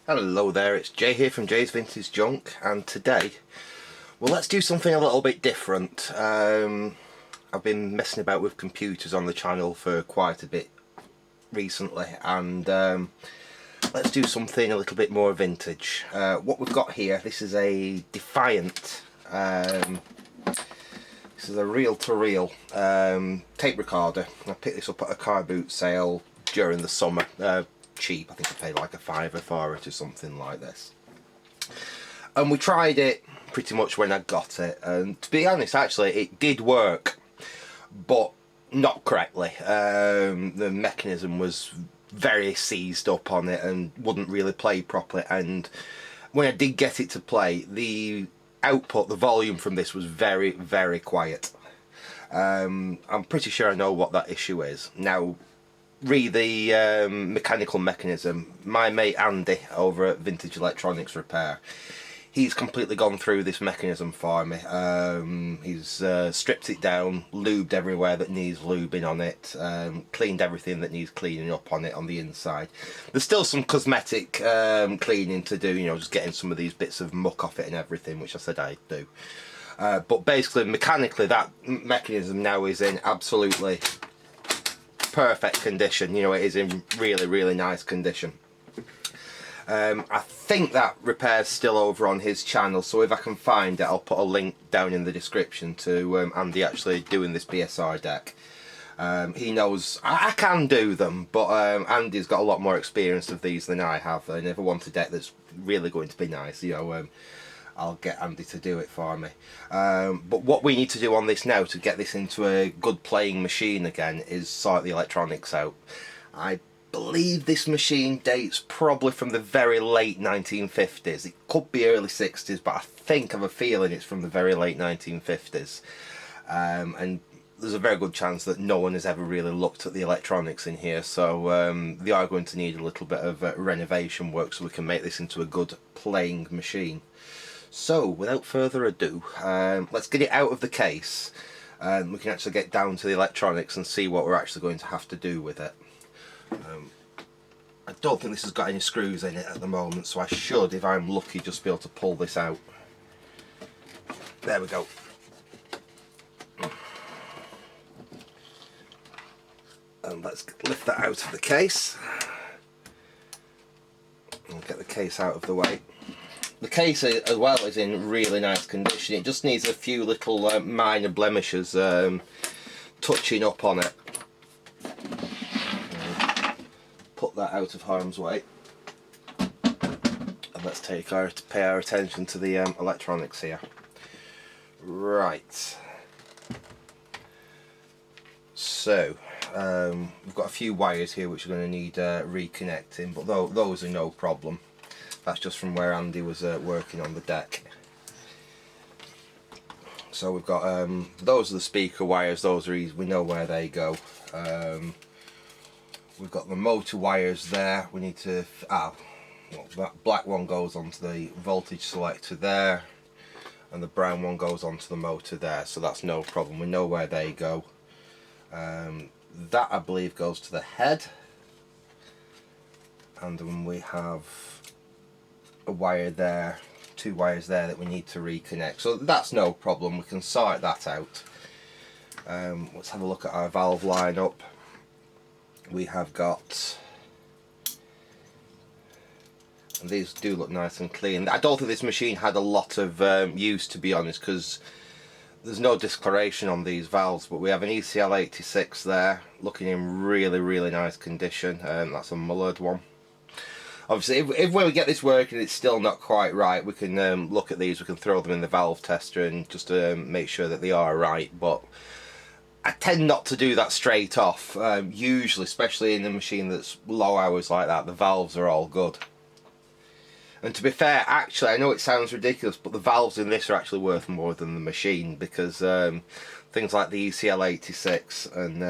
Hello there, it's Jay here from Jay's Vintage Junk, and today, well, let's do something a little bit different. I've been messing about with computers on the channel for quite a bit recently, and let's do something a little bit more vintage. What we've got here, this is a Defiant, this is a reel-to-reel tape recorder. I picked this up at a car boot sale during the summer. Cheap, I think I paid like a £5 for it or something like this, and we tried it pretty much when I got it, and to be honest, actually it did work, but not correctly. The mechanism was very seized up on it and wouldn't really play properly, and when I did get it to play, the output, the volume from this was very, very quiet. I'm pretty sure I know what that issue is. Now, read the mechanical mechanism. My mate Andy over at Vintage Electronics Repair, he's completely gone through this mechanism for me. He's stripped it down, lubed everywhere that needs lubing on it, cleaned everything that needs cleaning up on it on the inside. There's still some cosmetic cleaning to do, you know, just getting some of these bits of muck off it and everything, which I said I'd do. But basically, mechanically, that mechanism now is in absolutely perfect condition. You know, it is in really, really nice condition. I think that repair's still over on his channel, so if I can find it, I'll put a link down in the description to Andy actually doing this PSR deck. He knows I can do them, but Andy's got a lot more experience of these than I have, and if I want a deck that's really going to be nice, you know, I'll get Andy to do it for me. But what we need to do on this now to get this into a good playing machine again is sort the electronics out. I believe this machine dates probably from the very late 1950s. It could be early 60s, but I think I have a feeling it's from the very late 1950s. And there's a very good chance that no one has ever really looked at the electronics in here, so they are going to need a little bit of renovation work so we can make this into a good playing machine. So, without further ado, let's get it out of the case, and we can actually get down to the electronics and see what we're actually going to have to do with it. I don't think this has got any screws in it at the moment, so I should, if I'm lucky, just be able to pull this out. There we go. And let's lift that out of the case. And get the case out of the way. The case as well is in really nice condition. It just needs a few little minor blemishes touching up on it. Put that out of harm's way. And let's pay our attention to the electronics here. Right. So, we've got a few wires here which are going to need reconnecting, but those are no problem. That's just from where Andy was working on the deck. So we've got those are the speaker wires. Those are easy. We know where they go. We've got the motor wires there. We need to well, that black one goes onto the voltage selector there, and the brown one goes onto the motor there. So that's no problem. We know where they go. That I believe goes to the head, and then we have a wire there, two wires there that we need to reconnect, so that's no problem, we can sort that out. Let's have a look at our valve lineup. We have got, and these do look nice and clean. I don't think this machine had a lot of use, to be honest, because there's no discoloration on these valves, but we have an ECL 86 there looking in really, really nice condition. That's a Mullard one. Obviously, if when we get this working it's still not quite right, we can look at these, we can throw them in the valve tester and just make sure that they are right, but I tend not to do that straight off. Usually, especially in a machine that's low hours like that, the valves are all good. And to be fair, actually, I know it sounds ridiculous, but the valves in this are actually worth more than the machine, because things like the ECL 86 and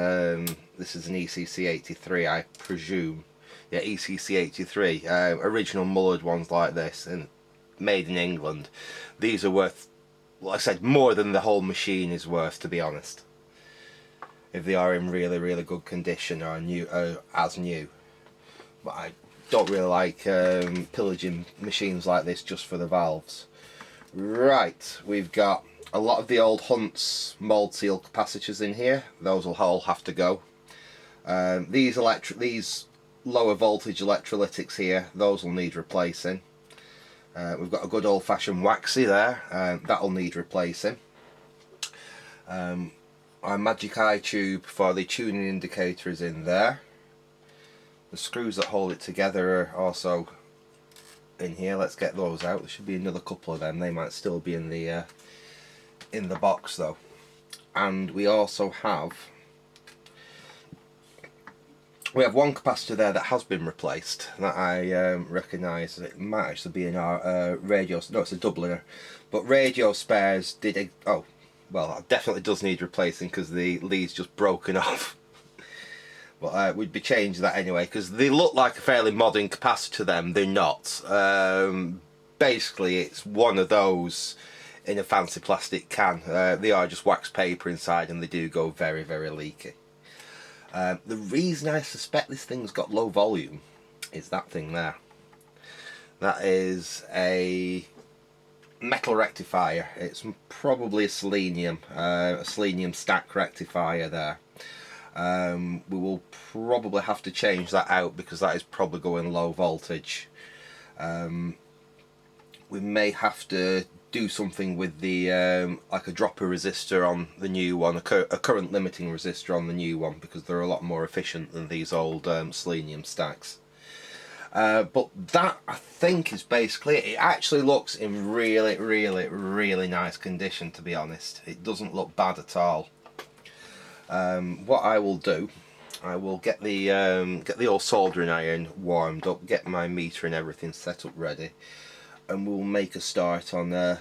this is an ECC 83, I presume. Yeah, ECC 83, original Mullard ones like this, and made in England. These are worth, like I said, more than the whole machine is worth, to be honest. If they are in really, really good condition or new, as new. But I don't really like pillaging machines like this just for the valves. Right, we've got a lot of the old Hunt's mould seal capacitors in here. Those will all have to go. These lower voltage electrolytics here, those will need replacing. We've got a good old-fashioned waxy there, that'll need replacing. Our magic eye tube for the tuning indicator is in there. The screws that hold it together are also in here. Let's get those out. There should be another couple of them. They might still be in the box though. And we also have one capacitor there that has been replaced that I recognise. It might actually be in our radio. No, it's a Dubliner. But radio spares did. Oh, well, it definitely does need replacing because the lead's just broken off. But we'd be changing that anyway because they look like a fairly modern capacitor. They're not. Basically, it's one of those in a fancy plastic can. They are just wax paper inside, and they do go very, very leaky. The reason I suspect this thing's got low volume is that thing there. That is a metal rectifier. It's probably a selenium stack rectifier there. We will probably have to change that out because that is probably going low voltage. We may have to do something with the like a dropper resistor on the new one, a current limiting resistor on the new one, because they're a lot more efficient than these old selenium stacks. But that, I think, is basically it. It actually looks in really, really, really nice condition, to be honest. It doesn't look bad at all. What I will do, I will get the old soldering iron warmed up, get my meter and everything set up ready, and we'll make a start on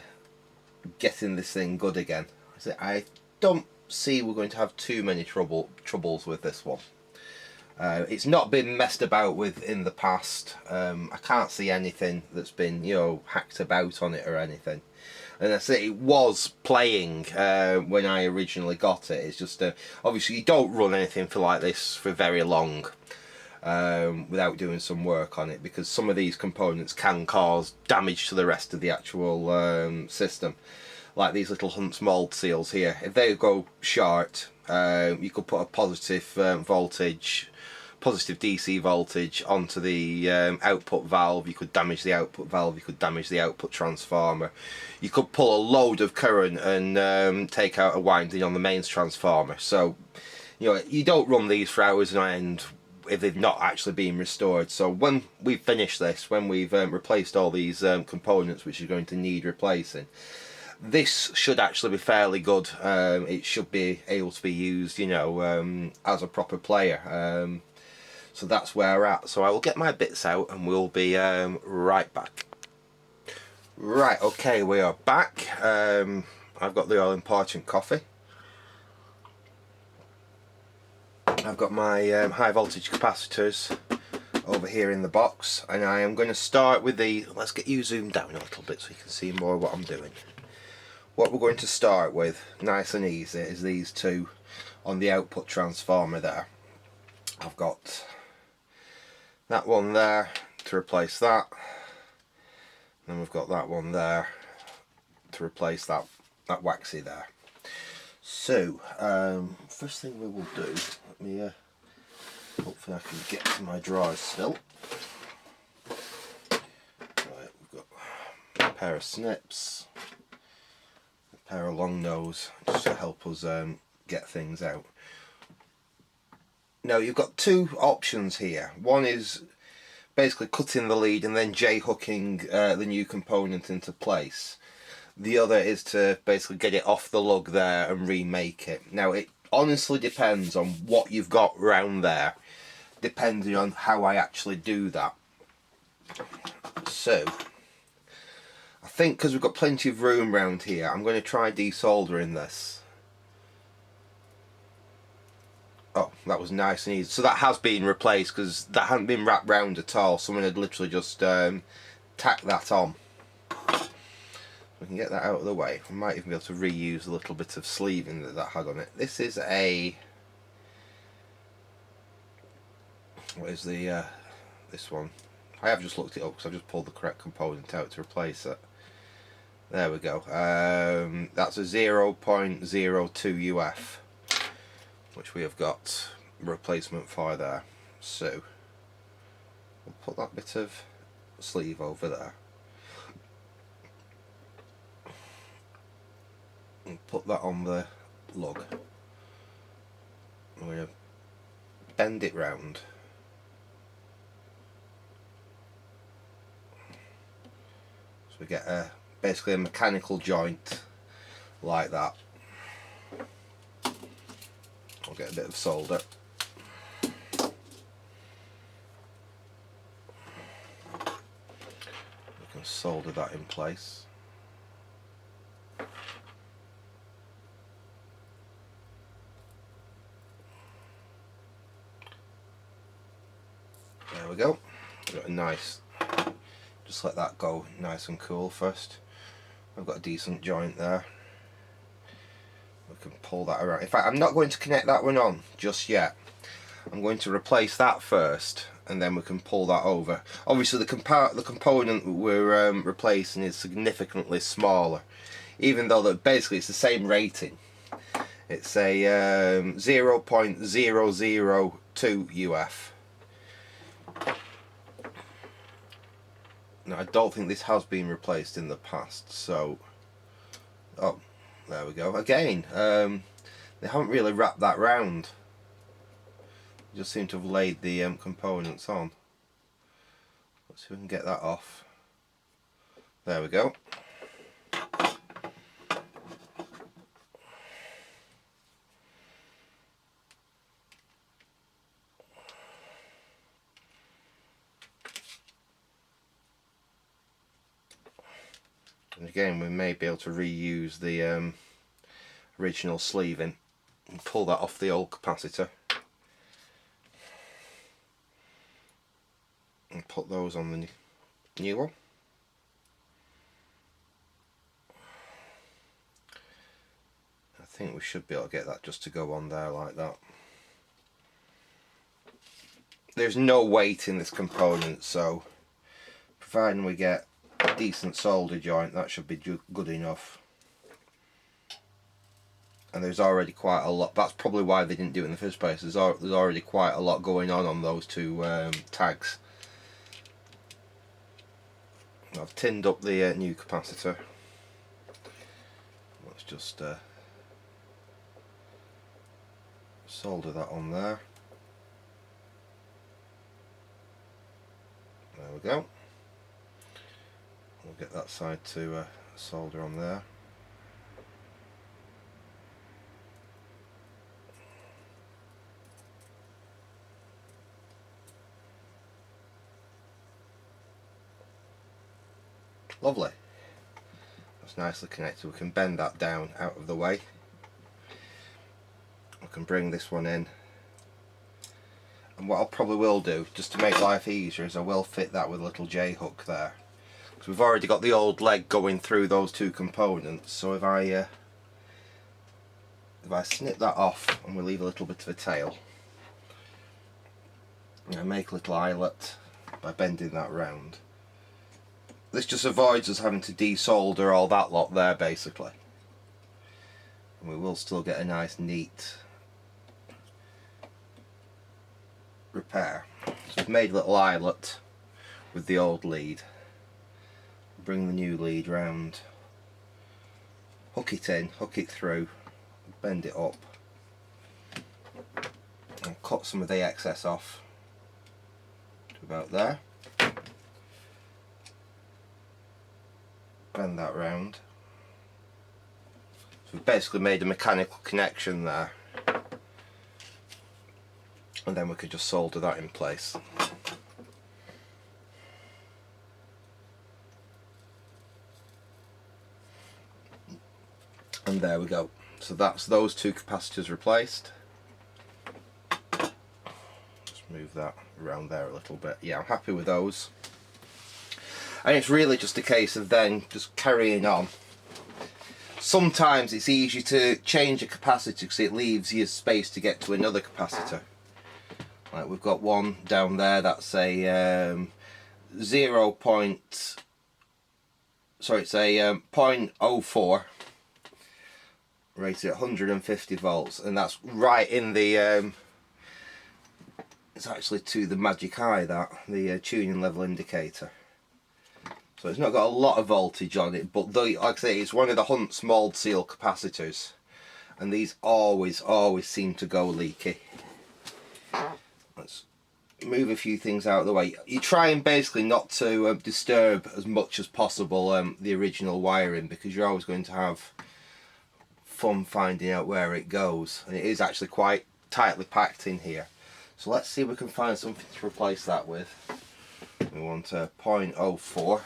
getting this thing good again. I don't see we're going to have too many troubles with this one. It's not been messed about with in the past. I can't see anything that's been, you know, hacked about on it or anything. And I say it was playing when I originally got it. It's just obviously you don't run anything like this for very long without doing some work on it, because some of these components can cause damage to the rest of the actual system. Like these little Hunt's mould seals here, if they go short, you could put a positive DC voltage onto the output valve. You could damage the output valve, you could damage the output transformer, you could pull a load of current and take out a winding on the mains transformer. So, you know, you don't run these for hours on end if they've not actually been restored. So when we finish this, when we've replaced all these components which are going to need replacing, this should actually be fairly good. It should be able to be used, you know, as a proper player. So that's where we're at. So I will get my bits out and we'll be right back. Right, okay, we are back. I've got the all important coffee. I've got my high voltage capacitors over here in the box, and I am going to start with the, let's get you zoomed down a little bit so you can see more of what I'm doing. What we're going to start with, nice and easy, is these two on the output transformer there. I've got that one there to replace that, then we've got that one there to replace that waxy there. So first thing we will do, let me hopefully I can get to my drawers still. Right, we've got a pair of snips, a pair of long nose, just to help us get things out. Now you've got two options here. One is basically cutting the lead and then J-hooking the new component into place. The other is to basically get it off the lug there and remake it. Now it honestly depends on what you've got round there, depending on how I actually do that. So I think because we've got plenty of room round here, I'm going to try desoldering this. Oh, that was nice and easy. So that has been replaced because that hadn't been wrapped round at all. Someone had literally just tacked that on. We can get that out of the way. We might even be able to reuse a little bit of sleeving that had on it. This is a, what is the this one? I have just looked it up because I've just pulled the correct component out to replace it. There we go. That's a 0.02 UF, which we have got a replacement for there. So we'll put that bit of sleeve over there and put that on the lug. I'm going to bend it round. So we get basically a mechanical joint like that. I'll get a bit of solder. We can solder that in place. There we go. Got a nice, just let that go nice and cool first. I've got a decent joint there. We can pull that around. In fact, I'm not going to connect that one on just yet. I'm going to replace that first, and then we can pull that over. Obviously the component we're replacing is significantly smaller, even though basically it's the same rating. It's a 0.002 UF. Now I don't think this has been replaced in the past, so oh, there we go. Again, they haven't really wrapped that round. They just seem to have laid the components on. Let's see if we can get that off. There we go. And again, we may be able to reuse the original sleeving and pull that off the old capacitor and put those on the new one. I think we should be able to get that just to go on there like that. There's no weight in this component, so providing we get a decent solder joint, that should be good enough. And there's already quite a lot. That's probably why they didn't do it in the first place. There's already quite a lot going on those two tags. I've tinned up the new capacitor. Let's just solder that on there. There we go. We'll get that side to solder on there. Lovely. That's nicely connected. We can bend that down out of the way. We can bring this one in. And what I probably will do, just to make life easier, is I will fit that with a little J-hook there. Because we've already got the old leg going through those two components. So if I snip that off and we leave a little bit of a tail, and I make a little eyelet by bending that round. This just avoids us having to desolder all that lot there, basically. And we will still get a nice neat repair. So we've made a little eyelet with the old lead. Bring the new lead round, hook it in, hook it through, bend it up, and cut some of the excess off to about there. Bend that round. So we've basically made a mechanical connection there, and then we could just solder that in place. And there we go. So that's those two capacitors replaced. Just move that around there a little bit. Yeah, I'm happy with those. And it's really just a case of then just carrying on. Sometimes it's easy to change a capacitor because it leaves you space to get to another capacitor. Like we've got one down there that's a 0.04 rated at 150 volts, and that's right in the it's actually to the magic eye, that the tuning level indicator. So it's not got a lot of voltage on it, but like I say, it's one of the Hunt's mould seal capacitors, and these always seem to go leaky. Let's move a few things out of the way. You try and basically not to disturb as much as possible the original wiring, because you're always going to have fun finding out where it goes, and it is actually quite tightly packed in here. So let's see if we can find something to replace that with. We want a 0.04.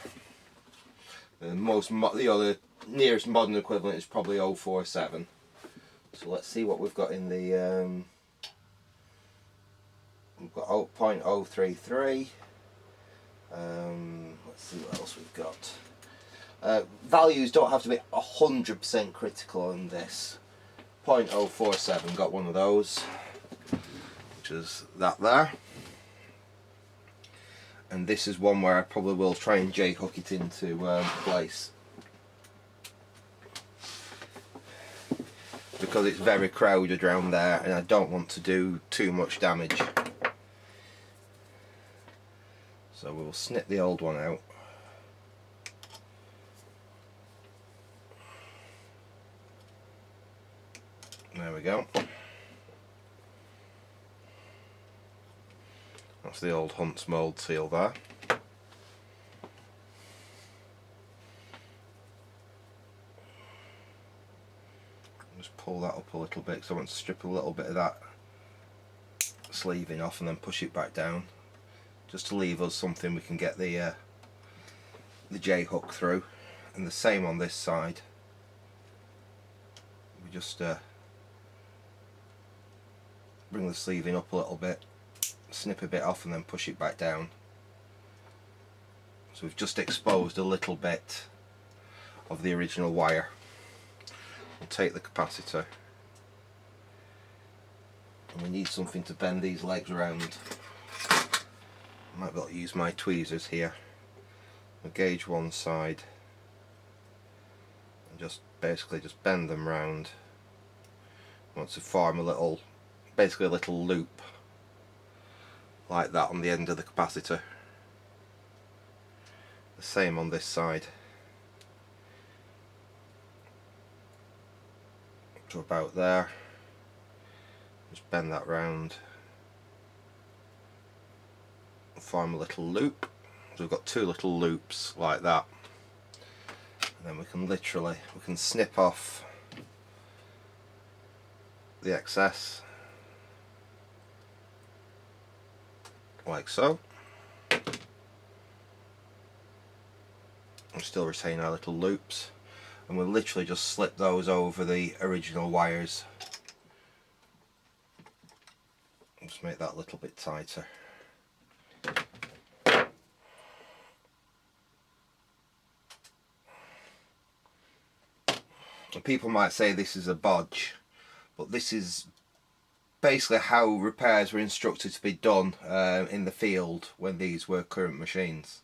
The nearest modern equivalent is probably 0.47. So let's see what we've got in the we've got 0.033. Let's see what else we've got. Values don't have to be 100% critical on this. 0.047, got one of those, which is that there. And this is one where I probably will try and J-hook it into place, because it's very crowded around there and I don't want to do too much damage. So we'll snip the old one out. There we go. That's the old Hunt's mould seal there. Just pull that up a little bit, because I want to strip a little bit of that sleeving off and then push it back down, just to leave us something we can get the J-hook through. And the same on this side. We just bring the sleeving up a little bit, snip a bit off and then push it back down. So we've just exposed a little bit of the original wire. We'll take the capacitor, and we need something to bend these legs around. I might be able to use my tweezers here. I'll gauge one side and just basically just bend them round. I want to form a little, basically a little loop like that on the end of the capacitor. The same on this side. To about there. Just bend that round. Form a little loop. So we've got two little loops like that. And then we can snip off the excess like so. And still retain our little loops, and we'll literally just slip those over the original wires. Just make that a little bit tighter. And people might say this is a bodge, but this is basically how repairs were instructed to be done in the field when these were current machines.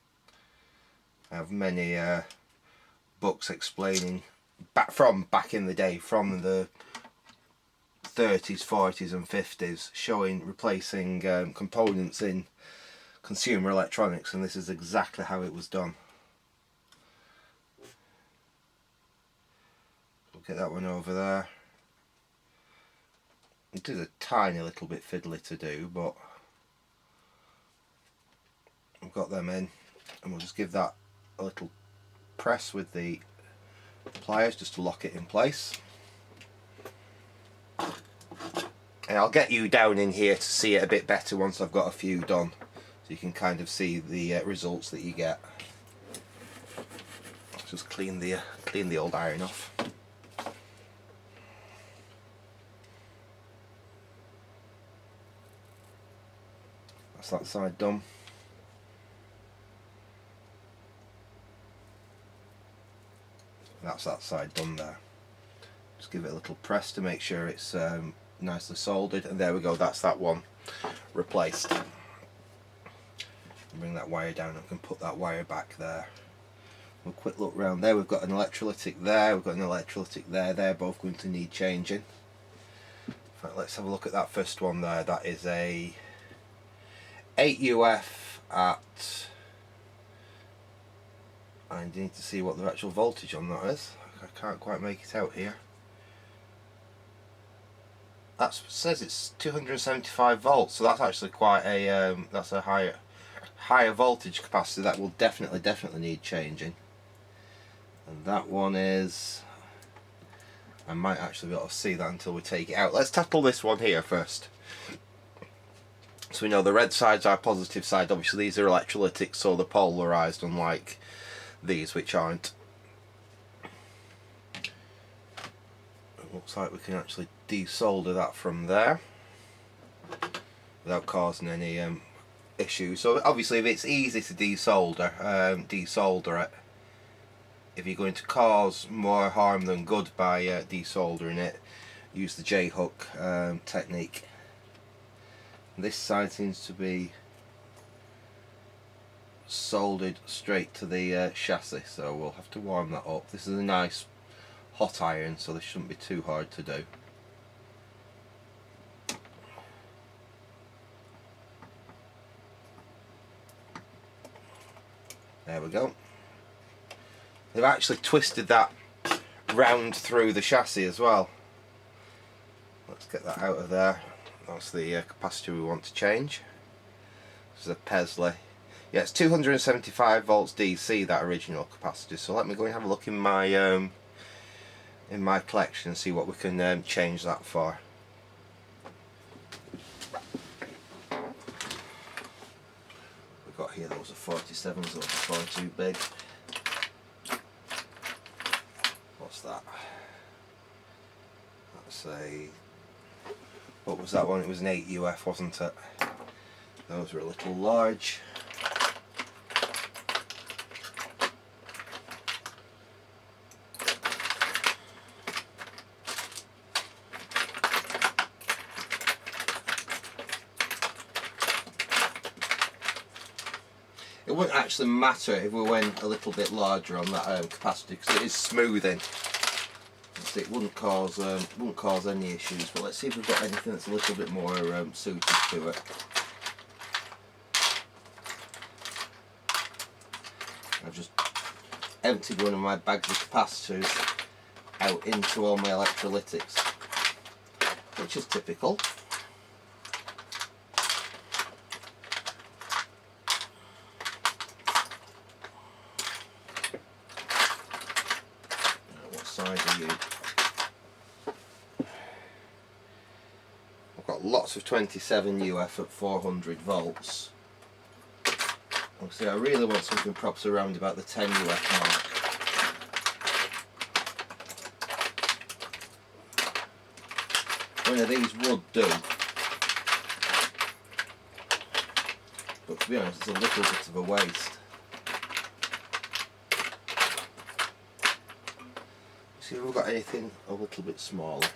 I have many books explaining back in the day, from the 30s, 40s and 50s, showing replacing components in consumer electronics, and this is exactly how it was done. We'll get that one over there. It is a tiny little bit fiddly to do, but we've got them in, and we'll just give that a little press with the pliers just to lock it in place. And I'll get you down in here to see it a bit better once I've got a few done, so you can kind of see the results that you get. Let's just clean the old iron off. That's that side done. That's that side done there. Just give it a little press to make sure it's nicely soldered, and there we go, that's that one replaced. Bring that wire down, I can put that wire back there. We'll quick look round there, we've got an electrolytic there, we've got an electrolytic there, they're both going to need changing. In fact, let's have a look at that first one there. That is a 8UF at, I need to see what the actual voltage on that is, I can't quite make it out here. That says it's 275 volts, so that's actually quite a that's a higher voltage capacity. That will definitely need changing. And that one is, I might actually be able to see that until we take it out. Let's tackle this one here first. So we know the red side's our positive side. Obviously these are electrolytic, so they're polarised, unlike these which aren't. It looks like we can actually desolder that from there without causing any issues. So obviously if it's easy to desolder it. If you're going to cause more harm than good by desoldering it, use the J-hook technique. This side seems to be soldered straight to the chassis, so we'll have to warm that up. This is a nice hot iron, so this shouldn't be too hard to do. There we go. They've actually twisted that round through the chassis as well. Let's get that out of there. That's the capacitor we want to change. This is a Pesley. Yeah, it's 275 volts DC, that original capacitor. So let me go and have a look in my collection and see what we can change that for. We've got here those are 47s, those are far too big. What's that? That's a, what was that one? It was an 8UF, wasn't it? Those were a little large. It wouldn't actually matter if we went a little bit larger on that capacitor, because it is smoothing. So it wouldn't cause any issues. But let's see if we've got anything that's a little bit more suited to it. I've just emptied one of my bags of capacitors out into all my electrolytics, which is typical. What size are you? I've got lots of 27UF at 400 volts. Obviously I really want something perhaps around about the 10UF mark. One of these would do, but to be honest it's a little bit of a waste. See if we've got anything a little bit smaller.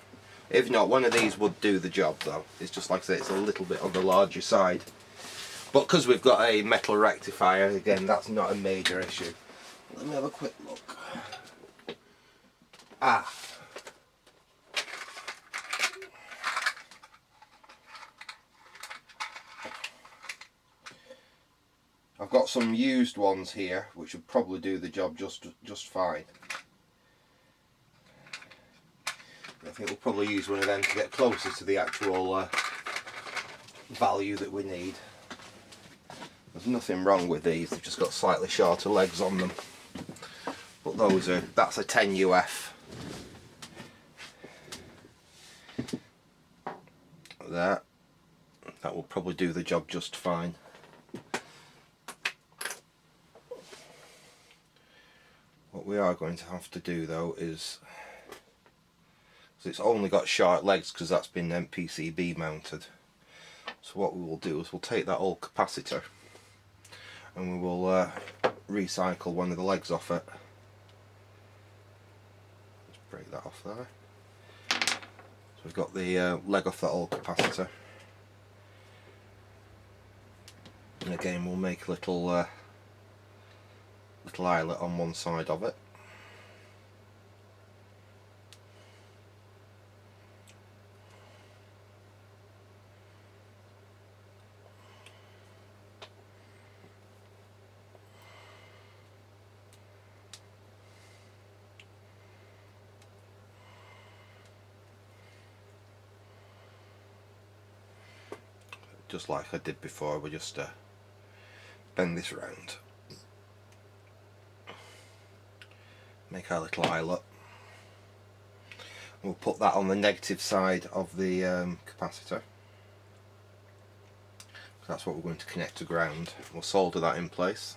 If not, one of these would do the job though. It's just like I say, it's a little bit on the larger side. But because we've got a metal rectifier, again, that's not a major issue. Let me have a quick look. Ah. I've got some used ones here, which would probably do the job just fine. I think we'll probably use one of them to get closer to the actual value that we need. There's nothing wrong with these, they've just got slightly shorter legs on them. But that's a 10UF. That will probably do the job just fine. What we are going to have to do though is, so it's only got short legs because that's been PCB mounted. So what we will do is we'll take that old capacitor and we will recycle one of the legs off it. Let's break that off there. So we've got the leg off that old capacitor. And again, we'll make a little little eyelet on one side of it. Just like I did before, we just bend this round, make our little eyelet. We'll put that on the negative side of the capacitor. That's what we're going to connect to ground. We'll solder that in place.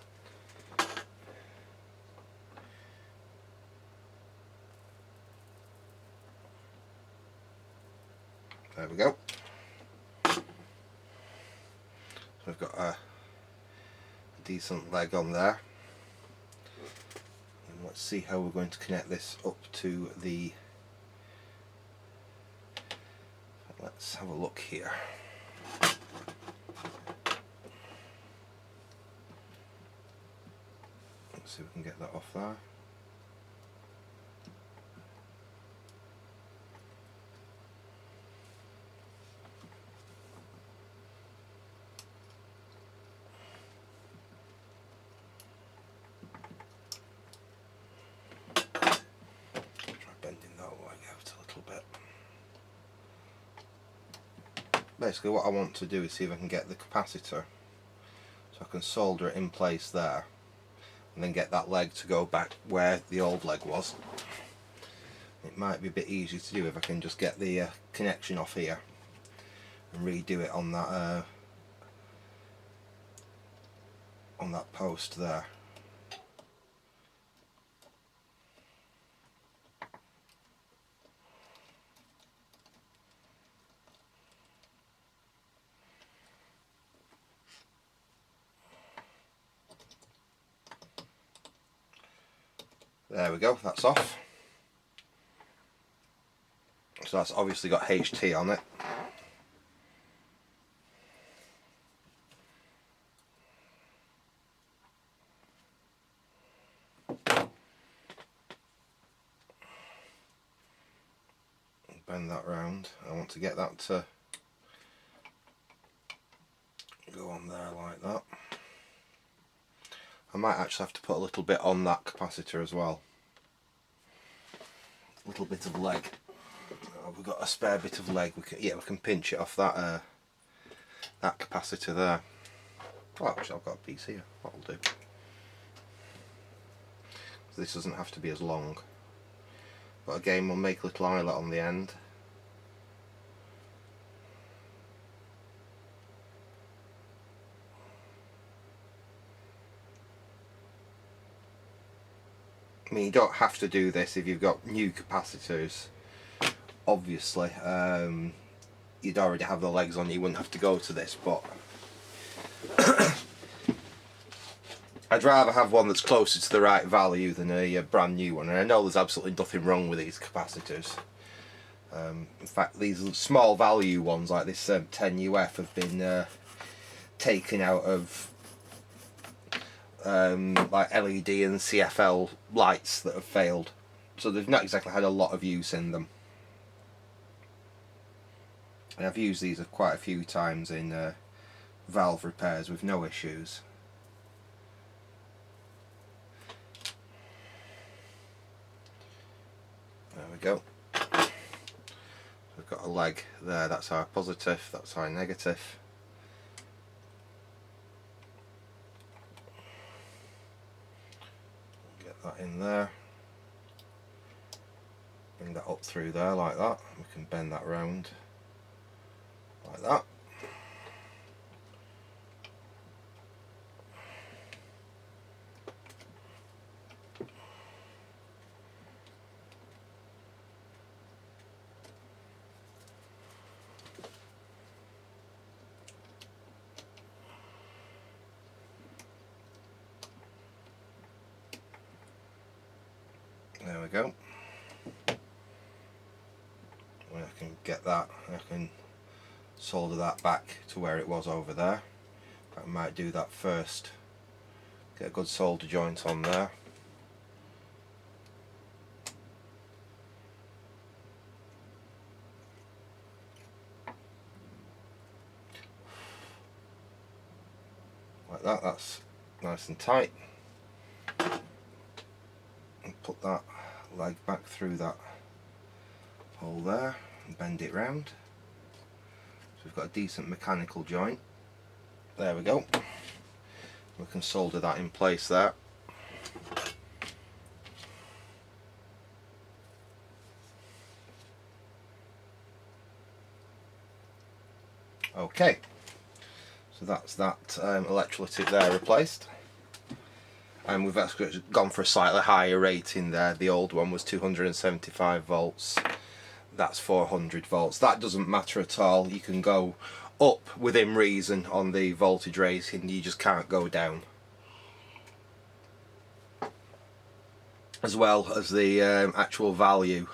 There we go. So we've got a decent leg on there. And let's see how we're going to connect this up to the... Let's have a look here. Let's see if we can get that off there. Basically what I want to do is see if I can get the capacitor, so I can solder it in place there and then get that leg to go back where the old leg was. It might be a bit easier to do if I can just get the connection off here and redo it on that post there. There we go, that's off. So that's obviously got HT on it. Bend that round. I want to get that to go on there like that. I might actually have to put a little bit on that capacitor as well. A little bit of leg. Oh, we've got a spare bit of leg. We can pinch it off that that capacitor there. Oh, actually, I've got a piece here. That'll do. This doesn't have to be as long. But again, we'll make a little eyelet on the end. I mean, you don't have to do this if you've got new capacitors. Obviously, you'd already have the legs on, you wouldn't have to go to this, but I'd rather have one that's closer to the right value than a brand new one, and I know there's absolutely nothing wrong with these capacitors. In fact, these small value ones like this 10UF have been taken out of like LED and CFL lights that have failed, so they've not exactly had a lot of use in them. And I've used these quite a few times in valve repairs with no issues. There we go. We've got a leg there, that's our positive, that's our negative. Get that in there. Bring that up through there like that. We can bend that round like that. There we go. When I can get that, I can solder that back to where it was over there. I might do that first. Get a good solder joint on there. Like that, that's nice and tight. And put that leg back through that hole there and bend it round. So we've got a decent mechanical joint. There we go. We can solder that in place there. Okay, so that's that electrolytic there replaced, and we've actually gone for a slightly higher rating there. The old one was 275 volts, that's 400 volts. That doesn't matter at all. You can go up within reason on the voltage rating, you just can't go down. As well as the actual value,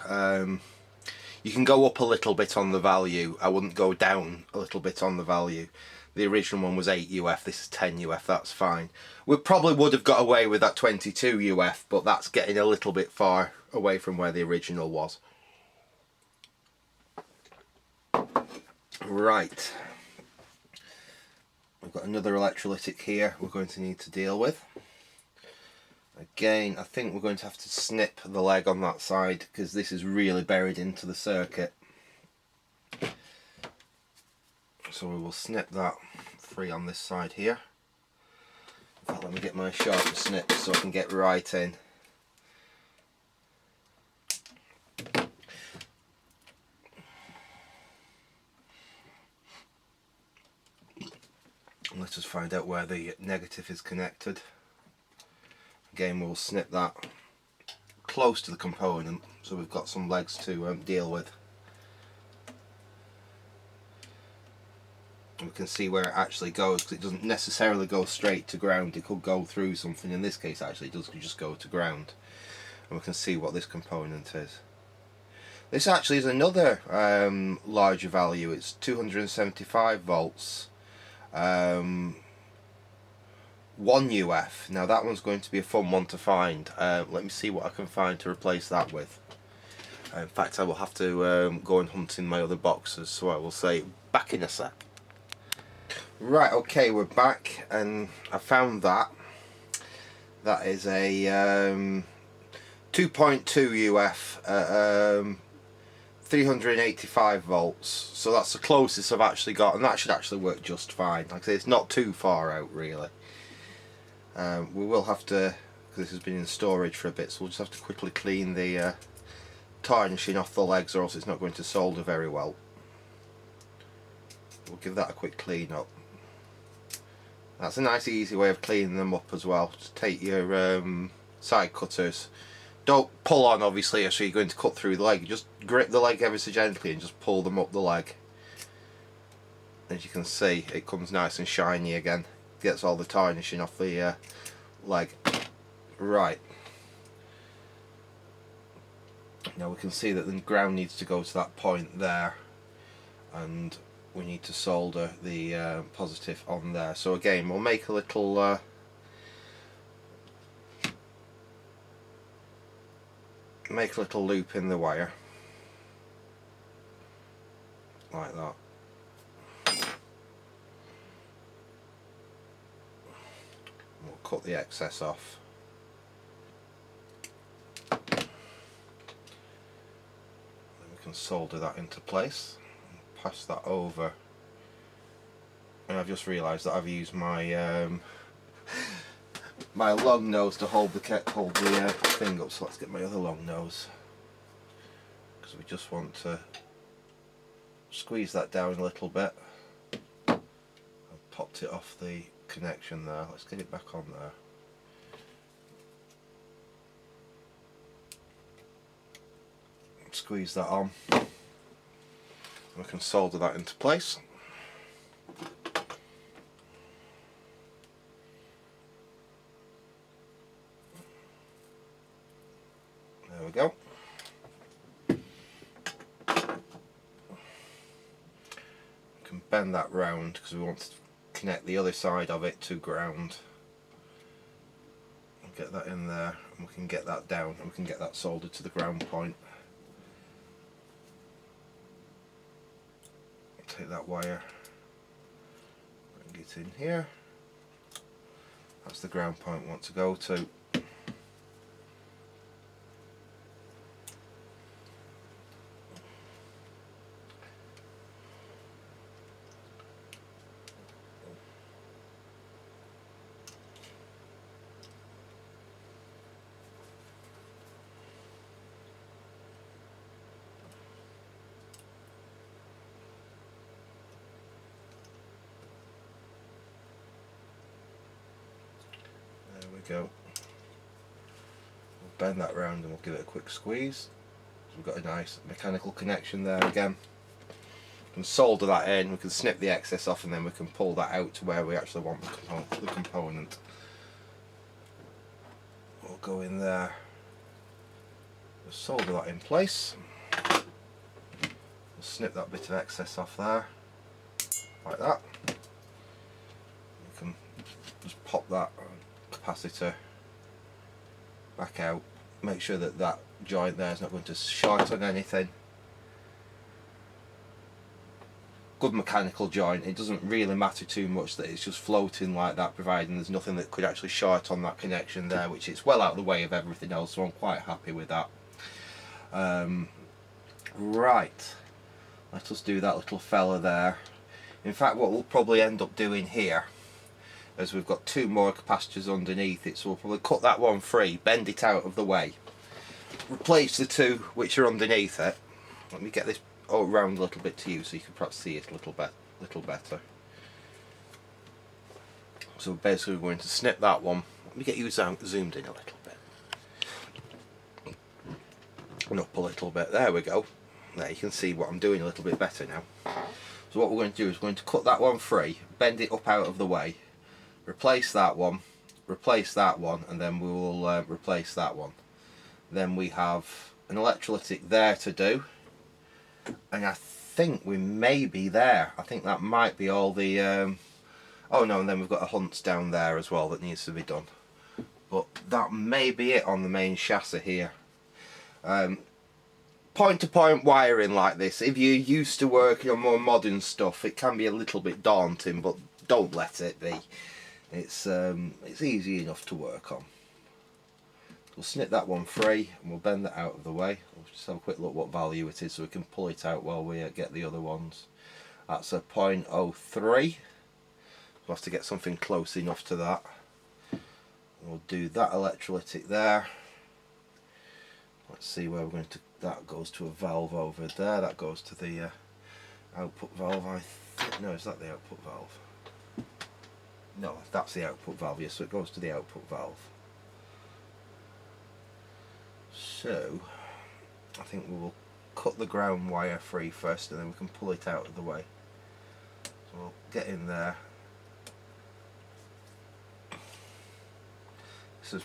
you can go up a little bit on the value. I wouldn't go down a little bit on the value. The original one was 8 UF, this is 10 UF, that's fine. We probably would have got away with that 22 UF, but that's getting a little bit far away from where the original was. Right. We've got another electrolytic here we're going to need to deal with. Again, I think we're going to have to snip the leg on that side because this is really buried into the circuit. So we will snip that free on this side here. In fact, let me get my sharper snip so I can get right in. And let us find out where the negative is connected. Again, we'll snip that close to the component so we've got some legs to deal with. And we can see where it actually goes, because it doesn't necessarily go straight to ground. It could go through something. In this case, actually, it does just go to ground. And we can see what this component is. This actually is another larger value. It's 275 volts. 1 UF. Now that one's going to be a fun one to find. Let me see what I can find to replace that with. In fact, I will have to go and hunt in my other boxes, so I will say back in a sec. Right, okay, we're back, and I found that. That is a 2.2 UF at 385 volts. So that's the closest I've actually got, and that should actually work just fine. Like I say, it's not too far out really. We will have to, because this has been in storage for a bit, so we'll just have to quickly clean the tarnishing off the legs, or else it's not going to solder very well. We'll give that a quick clean up. That's a nice easy way of cleaning them up as well. Just take your side cutters. Don't pull on obviously, so you're going to cut through the leg. Just grip the leg ever so gently and just pull them up the leg. As you can see, it comes nice and shiny again. Gets all the tarnishing off the leg. Right. Now we can see that the ground needs to go to that point there, and we need to solder the positive on there. So again, we'll make a little loop in the wire like that. We'll cut the excess off. Then we can solder that into place. Pass that over. And I've just realised that I've used my my long nose to hold the thing up. So let's get my other long nose, because we just want to squeeze that down a little bit. I've popped it off the connection there. Let's get it back on there. Squeeze that on. We can solder that into place. There we go. We can bend that round because we want to connect the other side of it to ground. Get that in there, and we can get that down, and we can get that soldered to the ground point. Take that wire, bring it in here. That's the ground point we want to go to. There we go. We'll bend that round and we'll give it a quick squeeze. So we've got a nice mechanical connection there again. We can solder that in, we can snip the excess off, and then we can pull that out to where we actually want the component. We'll go in there, we'll solder that in place. We'll snip that bit of excess off there, like that. We can just pop that capacitor back out, make sure that that joint there is not going to short on anything. Good mechanical joint, it doesn't really matter too much that it's just floating like that, providing there's nothing that could actually short on that connection there, which is well out of the way of everything else, so I'm quite happy with that. Right, let us do that little fella there. In fact, what we'll probably end up doing here, as we've got two more capacitors underneath it, so we'll probably cut that one free, bend it out of the way, replace the two which are underneath it. Let me get this around a little bit to you so you can perhaps see it a little better. So basically we're going to snip that one. Let me get you zoomed in a little bit. And up a little bit. There we go. There, you can see what I'm doing a little bit better now. So what we're going to do is we're going to cut that one free, bend it up out of the way, replace that one, and then we will replace that one. Then we have an electrolytic there to do, and I think we may be there. I think that might be all the oh no, and then we've got a hunts down there as well that needs to be done, but that may be it on the main chassis here. Point to point wiring like this, if you're used to working on more modern stuff, it can be a little bit daunting, but don't let it be. It's easy enough to work on. We'll snip that one free and we'll bend that out of the way. We'll just have a quick look what value it is so we can pull it out while we get the other ones. That's a 0.03. We'll have to get something close enough to that. We'll do that electrolytic there. Let's see where we're going to. That goes to a valve over there. That goes to the output valve. I think. No, is that the output valve? No, that's the output valve. Yes, so it goes to the output valve. So I think we will cut the ground wire free first, and then we can pull it out of the way. So we'll get in there. This is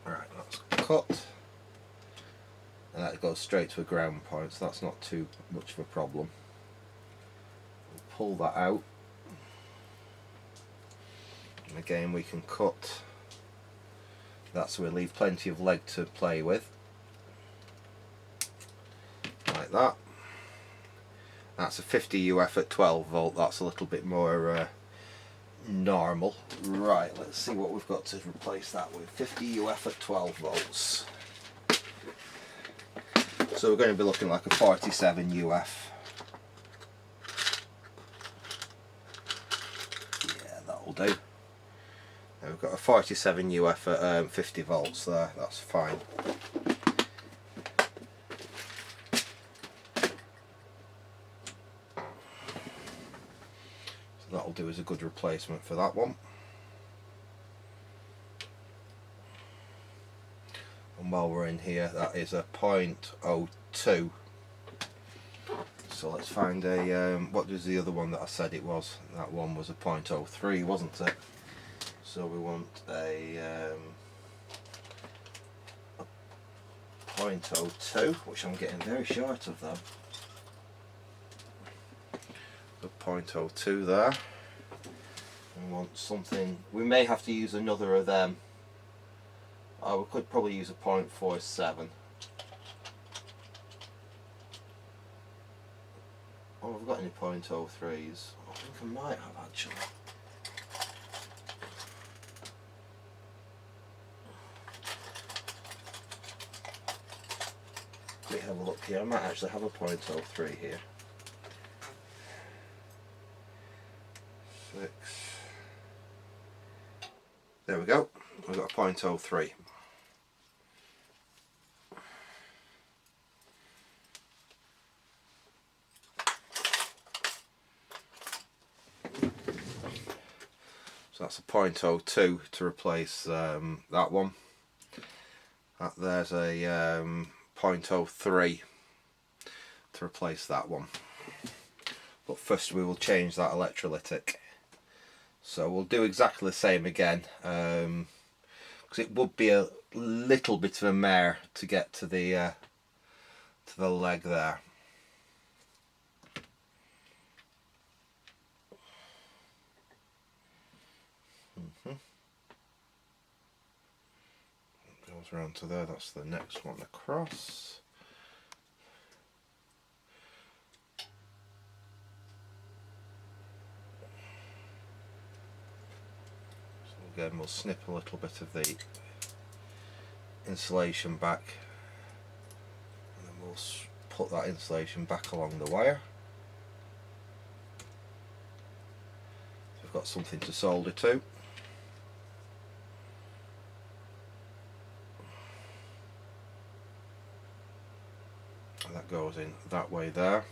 right. That's cut, and that goes straight to a ground point, so that's not too much of a problem. We'll pull that out, and again we can cut. That's so we leave plenty of leg to play with, like that. That's a 50 UF at 12 volt. That's a little bit more normal. Right, let's see what we've got to replace that with. 50 UF at 12 volts. So we're going to be looking like a 47 UF. Yeah, that'll do. Now we've got a 47 UF at 50 volts there, that's fine. So that'll do as a good replacement for that one. And while we're in here, that is a 0.02. So let's find a, what was the other one that I said it was? That one was a 0.03, wasn't it? So we want a 0.02, which I'm getting very short of them. A .02 there. We want something, we may have to use another of them. We could probably use a .47. Oh, have I got any .03s? I think I might have actually. Let me have a look here. I might actually have a .03 here. 6. There we go. We've got a .03. So that's a .02 to replace that one. There's a .03 to replace that one. But first we will change that electrolytic. So we'll do exactly the same again, because it would be a little bit of a mare to get to the leg there. Goes around to there. That's the next one across. Again, we'll snip a little bit of the insulation back, and then we'll put that insulation back along the wire. So we've got something to solder to. And that goes in that way there.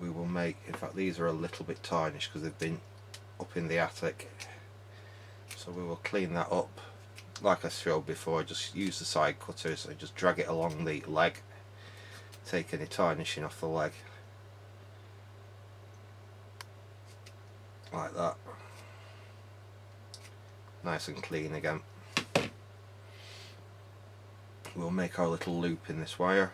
We will make, in fact these are a little bit tarnished because they've been up in the attic. So we will clean that up like I showed before. Just use the side cutters and just drag it along the leg, take any tarnishing off the leg like that, nice and clean again. We'll make our little loop in this wire.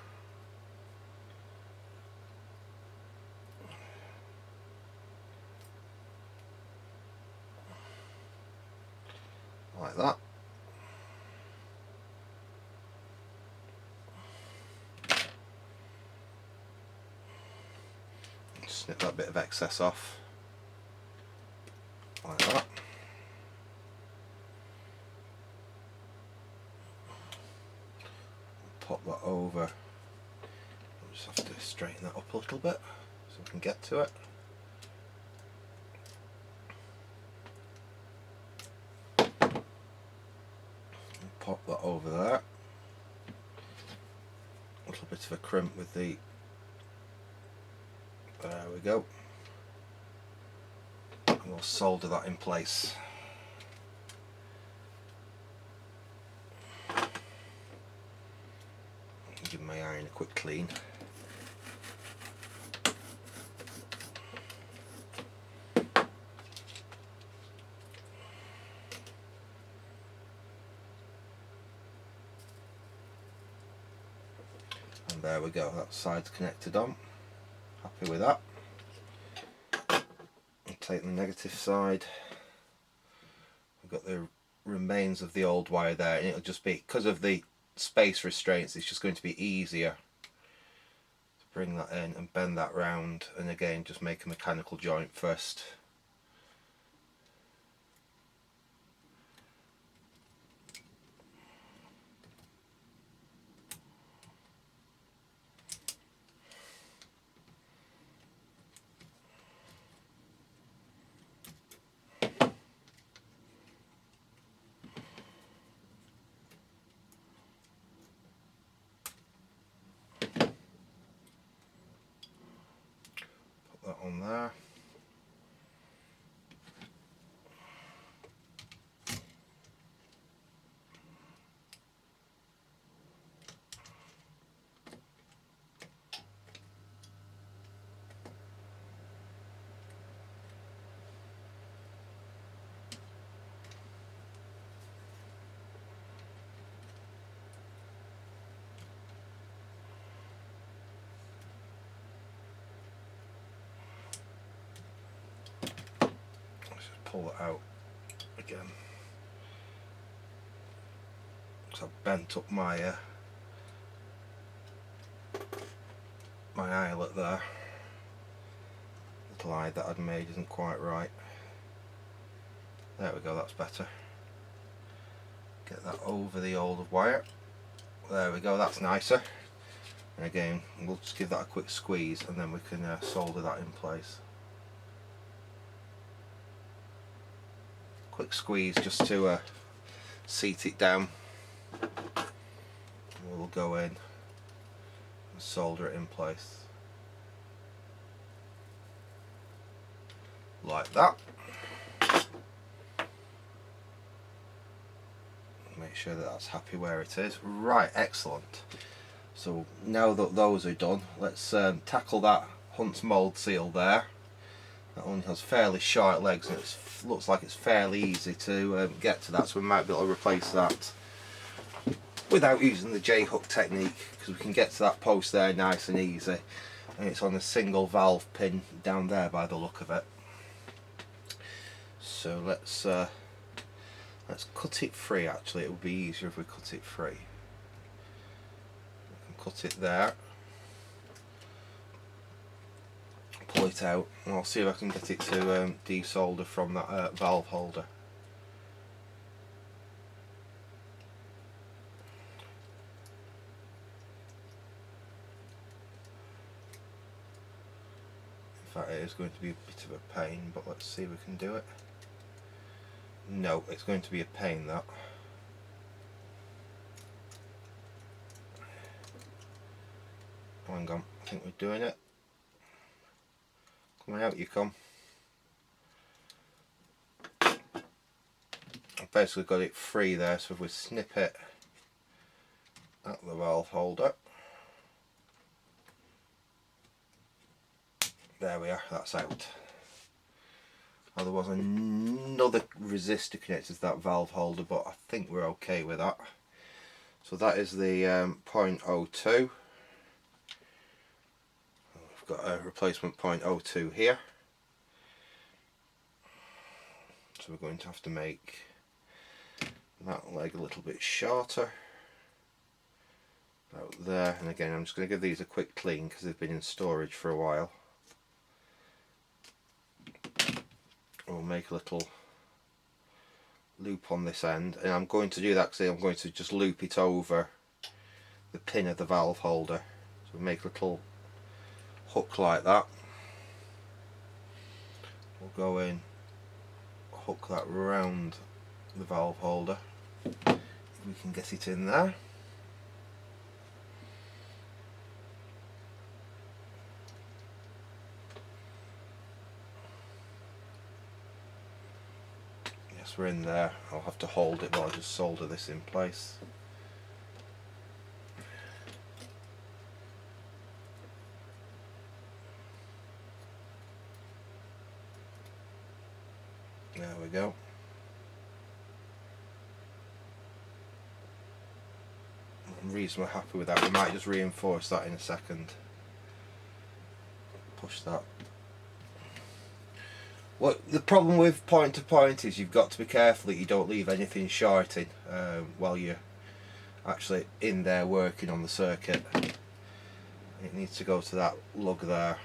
Like that. Snip that bit of excess off. Like that. Pop that over. I'll just have to straighten that up a little bit so we can get to it. Pop that over there. A little bit of a crimp with the, there we go. And we'll solder that in place. Give my iron a quick clean. And there we go, that side's connected on. Happy with that. I'll take the negative side. We've got the remains of the old wire there, and it'll just be, because of the space restraints, it's just going to be easier to bring that in and bend that round, and again just make a mechanical joint first. That on there. pull it out again. So I've bent up my my eyelet there. Little eye that I'd made isn't quite right. There we go, that's better. Get that over the old wire. There we go, that's nicer. And again, we'll just give that a quick squeeze and then we can solder that in place. Quick squeeze just to seat it down. We'll go in and solder it in place. Like that. Make sure that that's happy where it is. Right, excellent. So now that those are done, let's tackle that Hunt's mould seal there. That only has fairly short legs and it looks like it's fairly easy to get to that, so we might be able to replace that without using the J-hook technique, because we can get to that post there nice and easy, and it's on a single valve pin down there by the look of it. So let's cut it free. Actually, it would be easier if we cut it free. We can cut it there, pull it out, and I'll see if I can get it to desolder from that valve holder. In fact, it is going to be a bit of a pain, but let's see if we can do it. No, it's going to be a pain, that. Hang on, I think we're doing it. Come out you come. I've basically got it free there, so if we snip it at the valve holder, there we are, that's out. Now there was another resistor connected to that valve holder, but I think we're okay with that. So that is the 0.02. We've got a replacement 0.02 here. So we're going to have to make that leg a little bit shorter. About there, and again I'm just going to give these a quick clean because they've been in storage for a while. We'll make a little loop on this end, and I'm going to do that because I'm going to just loop it over the pin of the valve holder. So we make a little hook like that. We'll go in, hook that round the valve holder, if we can get it in there. Yes, we're in there. I'll have to hold it while I just solder this in place. There we go. I'm reasonably happy with that. We might just reinforce that in a second. Push that. Well, the problem with point to point is you've got to be careful that you don't leave anything shorting while you're actually in there working on the circuit. It needs to go to that lug there,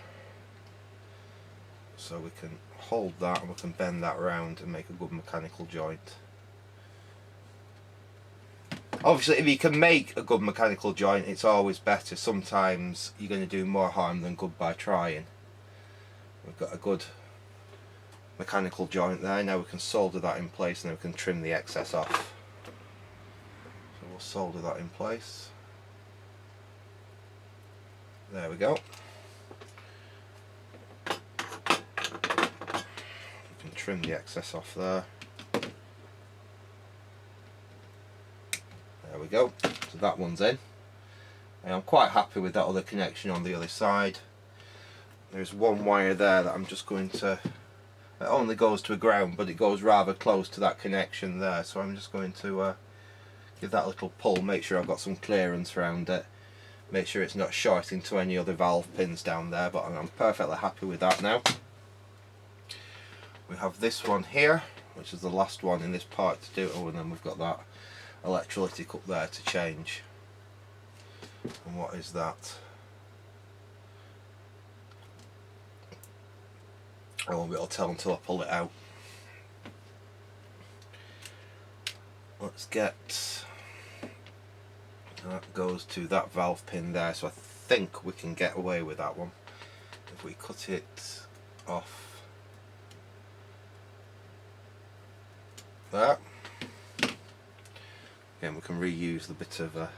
so we can hold that and we can bend that round and make a good mechanical joint. Obviously, if you can make a good mechanical joint, it's always better. Sometimes you're going to do more harm than good by trying. We've got a good mechanical joint there. Now we can solder that in place and then we can trim the excess off. So we'll solder that in place. There we go. We can trim the excess off there. There we go. So that one's in. And I'm quite happy with that other connection on the other side. There's one wire there that I'm just going to, it only goes to a ground, but it goes rather close to that connection there, so I'm just going to give that a little pull, make sure I've got some clearance around it, make sure it's not shorting to any other valve pins down there, but I'm perfectly happy with that now. We have this one here, which is the last one in this part to do. Oh, and then we've got that electrolytic up there to change. And what is that? I won't be able to tell until I pull it out. Let's get, that goes to that valve pin there, so I think we can get away with that one. If we cut it off there, again we can reuse the bit of a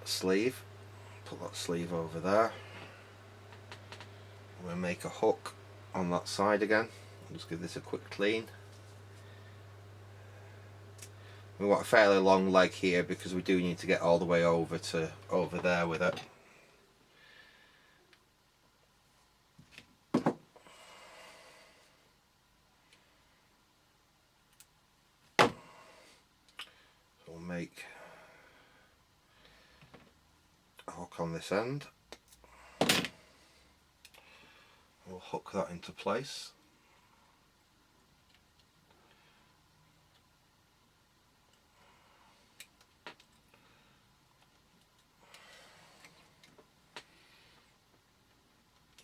sleeve. Put that sleeve over there. We'll make a hook on that side again. I'll just give this a quick clean. We want a fairly long leg here because we do need to get all the way over there with it. So we'll make a hook on this end. We'll hook that into place.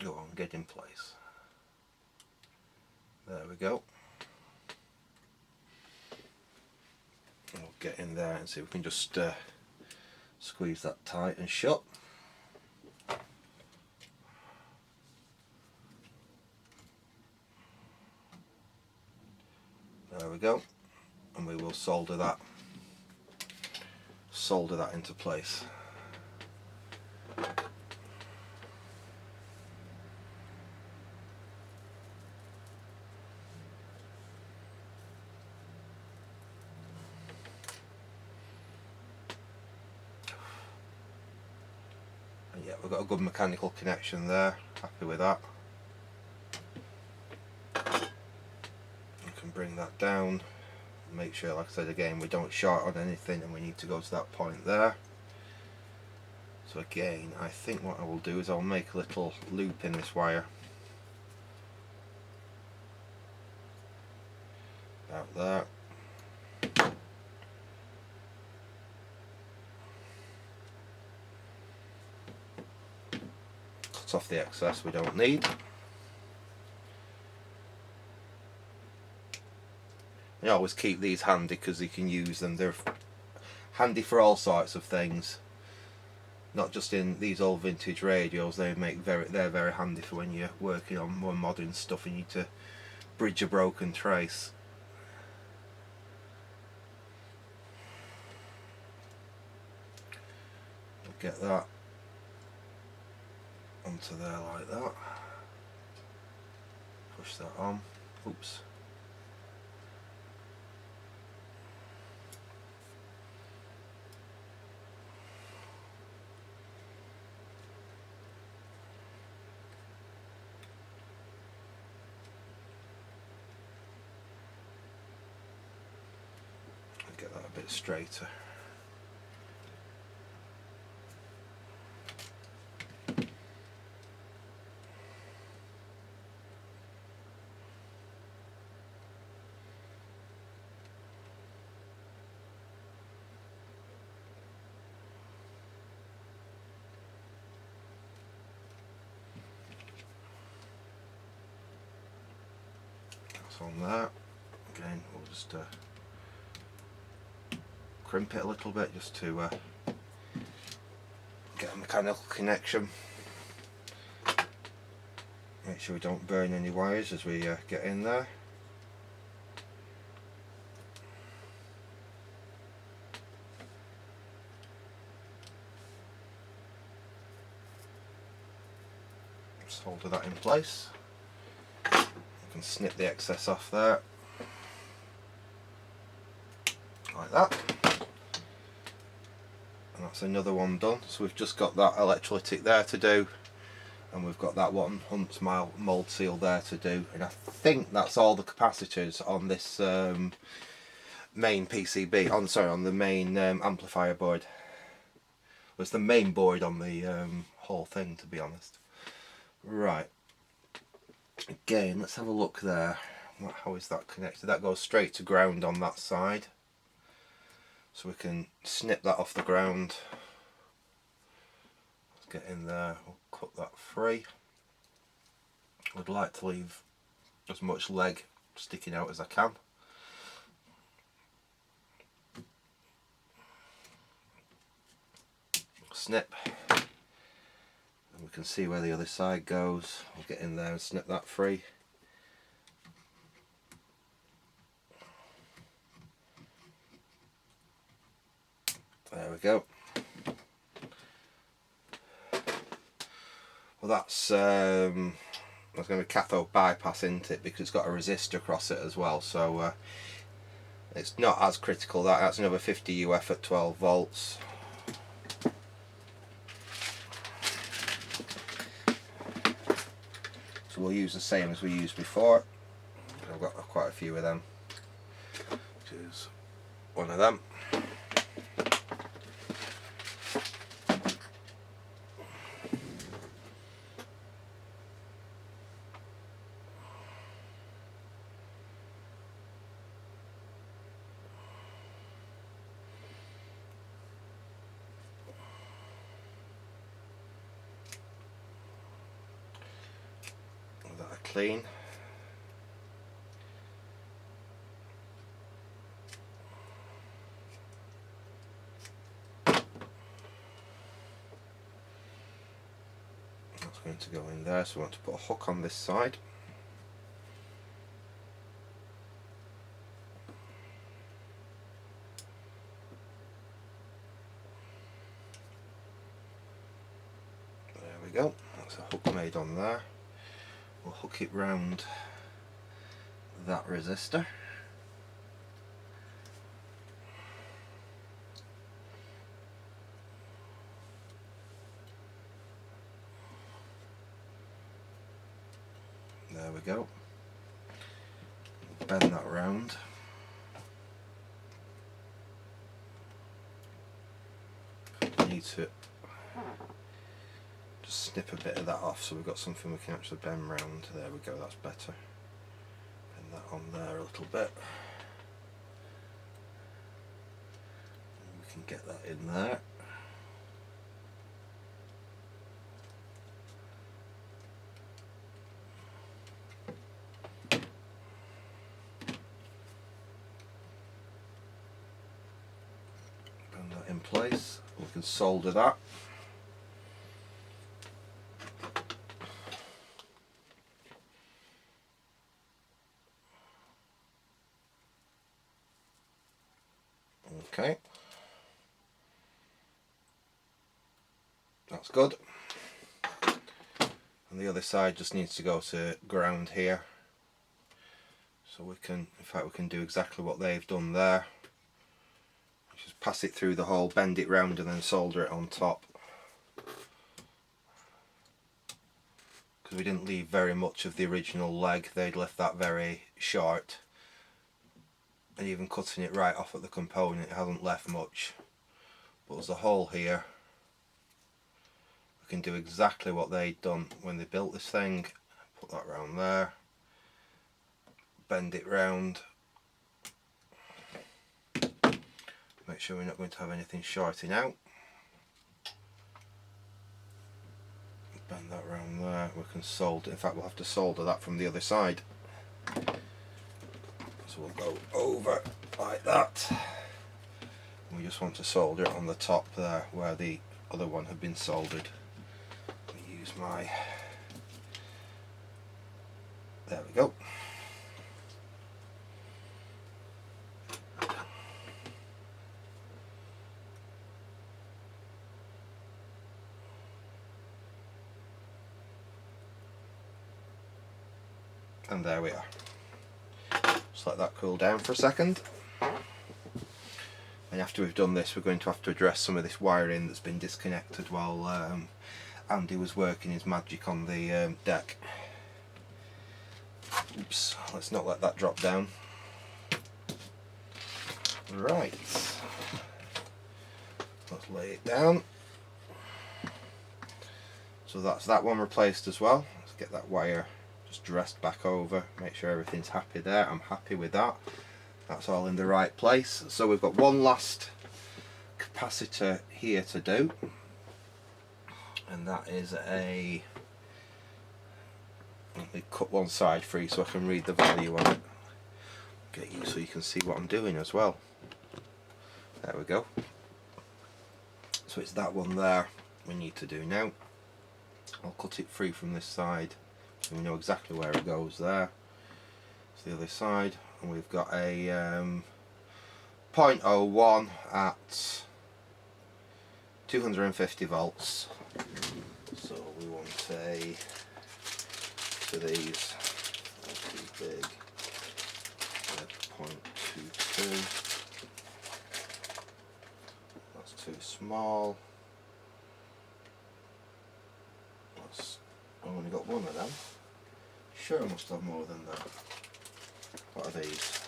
Go on, get in place. There we go. We'll get in there and see if we can just squeeze that tight and shut. There we go, and we will solder that into place. And yeah, we've got a good mechanical connection there. Happy with that. Bring that down, make sure, like I said again, we don't short on anything, and we need to go to that point there. So again, I think what I will do is I'll make a little loop in this wire about there. Cut off the excess we don't need. I always keep these handy because you can use them. They're handy for all sorts of things. Not just in these old vintage radios. They're very handy for when you're working on more modern stuff and you need to bridge a broken trace. We'll get that onto there like that. Push that on. Oops. Get that a bit straighter. That's on there. Again, we'll just crimp it a little bit just to get a mechanical connection. Make sure we don't burn any wires as we get in there. Just solder that in place. You can snip the excess off there, like that. And that's another one done. So we've just got that electrolytic there to do, and we've got that 1/100 mile mould seal there to do, and I think that's all the capacitors on this main PCB, on the main amplifier board. Well, it's the main board on the whole thing, to be honest. Right, Again, let's have a look there. How is that connected? That goes straight to ground on that side. So we can snip that off the ground. Let's get in there, we'll cut that free. I'd like to leave as much leg sticking out as I can. Snip. And we can see where the other side goes. We'll get in there and snip that free. There we go. Well, that's there's going to be cathode bypass into it because it's got a resistor across it as well, so it's not as critical. That's another 50 UF at 12 volts. So we'll use the same as we used before. I've got quite a few of them. Choose one of them. That are clean. That's going to go in there, so we want to put a hook on this side. There we go, that's a hook made on there. We'll hook it round that resistor. There we go. Bend that round. We need to just snip a bit of that off so we've got something we can actually bend round. There we go, that's better. Bend that on there a little bit. And we can get that in there. Bend that in place. We can solder that. Okay, that's good. And the other side just needs to go to ground here. So we can, in fact, we can do exactly what they've done there. Just pass it through the hole, bend it round and then solder it on top. Because we didn't leave very much of the original leg, they'd left that very short. And even cutting it right off at the component, it hasn't left much. But there's a hole here. We can do exactly what they'd done when they built this thing. Put that round there. Bend it round. Make sure we're not going to have anything shorting out. Bend that round there. We can solder. In fact, we'll have to solder that from the other side. So we'll go over like that. We just want to solder it on the top there where the other one had been soldered. Let me use my... There we go. And there we are. Just let that cool down for a second. And after we've done this, we're going to have to address some of this wiring that's been disconnected while Andy was working his magic on the deck. Oops, let's not let that drop down. Right, let's lay it down. So that's that one replaced as well. Let's get that wire just rest back over, make sure everything's happy there. I'm happy with that. That's all in the right place. So we've got one last capacitor here to do, and that is a, let me cut one side free so I can read the value on it. Get you so you can see what I'm doing as well. There we go. So it's that one there we need to do now. I'll cut it free from this side so we know exactly where it goes there. It's the other side, and we've got a 0.01 at 250 volts. So we want a, to these, too big, 0.22. That's too small. I've only got one of them. Sure, I must have more than that. What are these?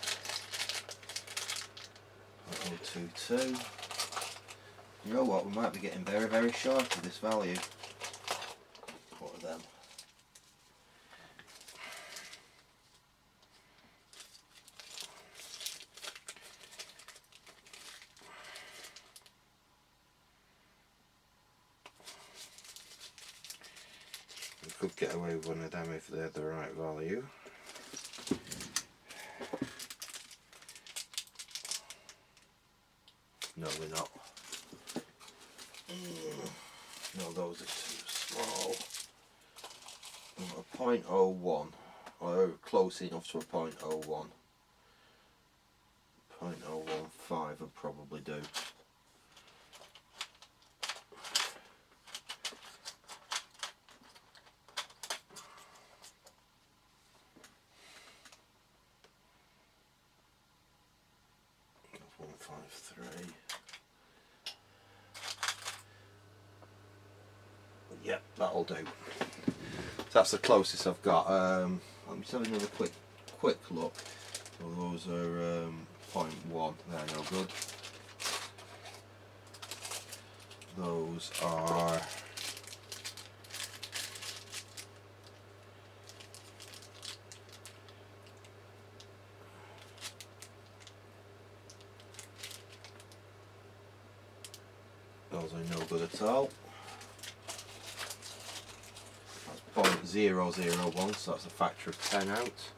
0.022. You know what? We might be getting very, very short of this value. What are them? We could get away with one of them if they're the right value. No, we're not. No, those are too small. A 0.01, or close enough to a 0.01. 0.015 would probably do. That's 153. Yep, that'll do. So that's the closest I've got. Let me just have another quick look. So those are 0.1. They're no good. Those are no good at all. That's 0.001, so that's a factor of 10 out.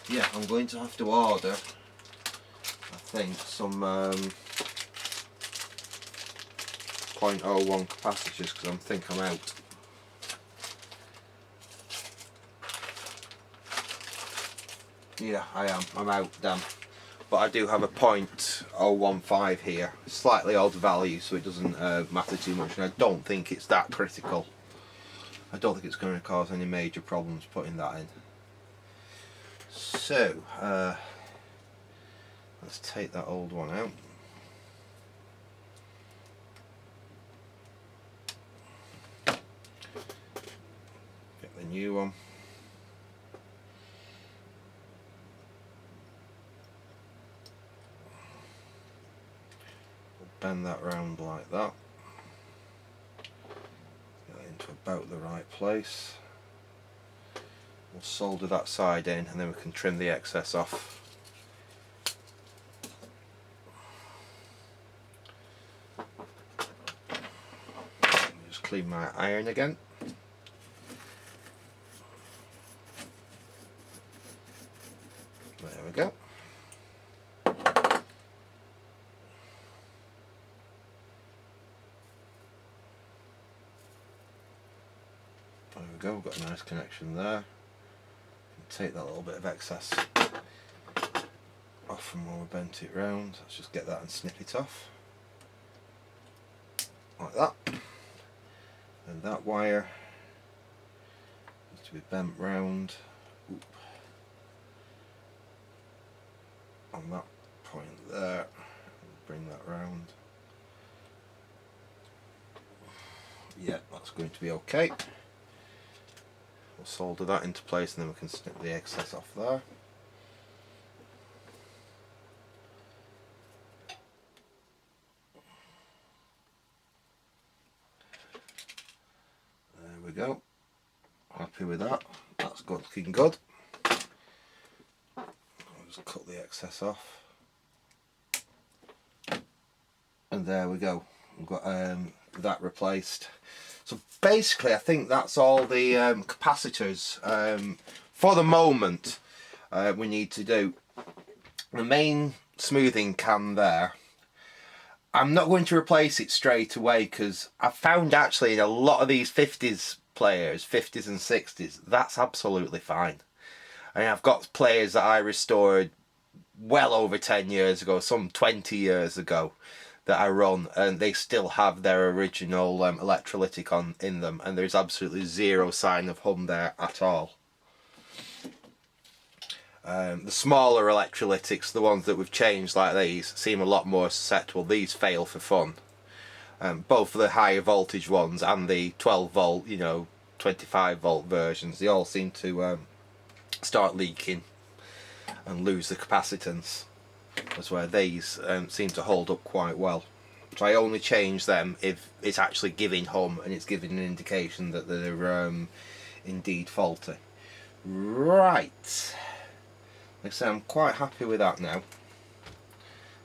Yeah, I'm going to have to order, I think, some 0.01 capacitors because I think I'm out. Yeah, I am. I'm out, damn. But I do have a 0.015 here, slightly odd value, so it doesn't matter too much, and I don't think it's that critical. I don't think it's going to cause any major problems putting that in. So, let's take that old one out. Get the new one. Bend that round like that. Get that into about the right place. We'll solder that side in and then we can trim the excess off. Just clean my iron again. There we go. There we go, we've got a nice connection there. Take that little bit of excess off from where we bent it round. Let's just get that and snip it off. Like that. And that wire needs to be bent round. Oop. On that point there. Bring that round. Yeah, that's going to be okay. We'll solder that into place and then we can snip the excess off there. There we go. happy with that. That's good, looking good. I'll just cut the excess off. And there we go. We've got that replaced. So basically I think that's all the capacitors for the moment we need to do. The main smoothing can there, I'm not going to replace it straight away because I've found actually in a lot of these 50s players, 50s and 60s, that's absolutely fine. I mean, I've got players that I restored well over 10 years ago, some 20 years ago, that I run, and they still have their original electrolytic in them, and there's absolutely zero sign of hum there at all. The smaller electrolytics, the ones that we've changed like these, seem a lot more susceptible. These fail for fun. Both the higher voltage ones and the 12 volt, 25 volt versions, they all seem to start leaking and lose the capacitance. That's where these seem to hold up quite well. So I only change them if it's actually giving hum and it's giving an indication that they're indeed faulty. Right. Like I say, I'm quite happy with that now.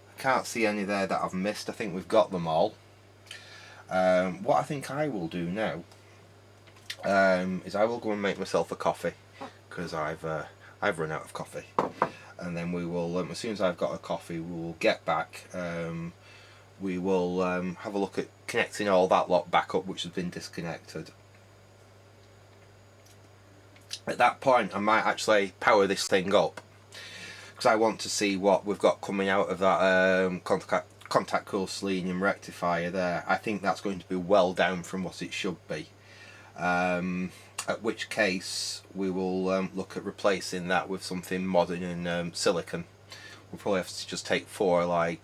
I can't see any there that I've missed. I think we've got them all. What I think I will do now is I will go and make myself a coffee, because I've run out of coffee. And then we will, as soon as I've got a coffee, we will get back. We will have a look at connecting all that lot back up which has been disconnected. At that point I might actually power this thing up, because I want to see what we've got coming out of that contact cool selenium rectifier there. I think that's going to be well down from what it should be. At which case we will look at replacing that with something modern and silicon. We'll probably have to just take four high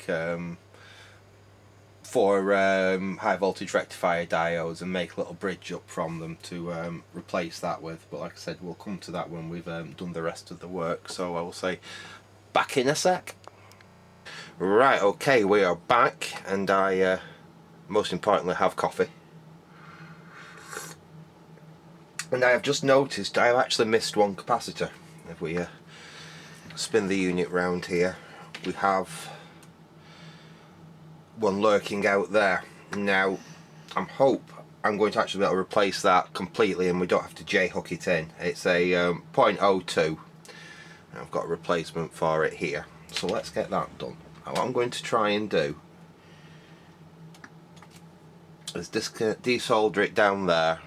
voltage rectifier diodes and make a little bridge up from them to replace that with. But like I said, we'll come to that when we've done the rest of the work. So I will say back in a sec. Right, okay, we are back, and I most importantly have coffee. And I have just noticed I have actually missed one capacitor. If we spin the unit round here, we have one lurking out there. Now I'm going to actually be able to replace that completely, and we don't have to J-hook it in. It's a 0.02. I've got a replacement for it here, so let's get that done. Now, what I'm going to try and do is desolder it down there,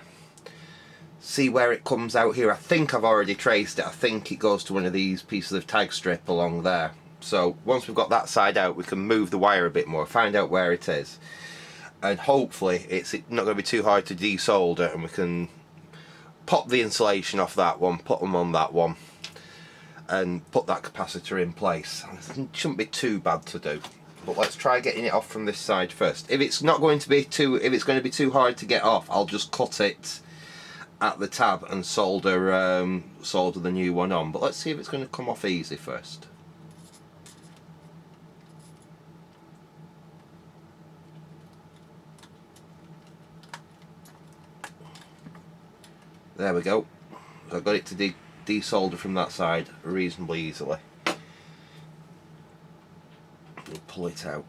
see where it comes out here. I think I've already traced it. I think it goes to one of these pieces of tag strip along there. So once we've got that side out, we can move the wire a bit more, find out where it is, and hopefully it's not going to be too hard to desolder, and we can pop the insulation off that one, put them on that one, and put that capacitor in place. It shouldn't be too bad to do, but let's try getting it off from this side first. If it's going to be too hard to get off, I'll just cut it at the tab and solder the new one on. But let's see if it's going to come off easy first. There we go. So I've got it to desolder from that side reasonably easily. We'll pull it out.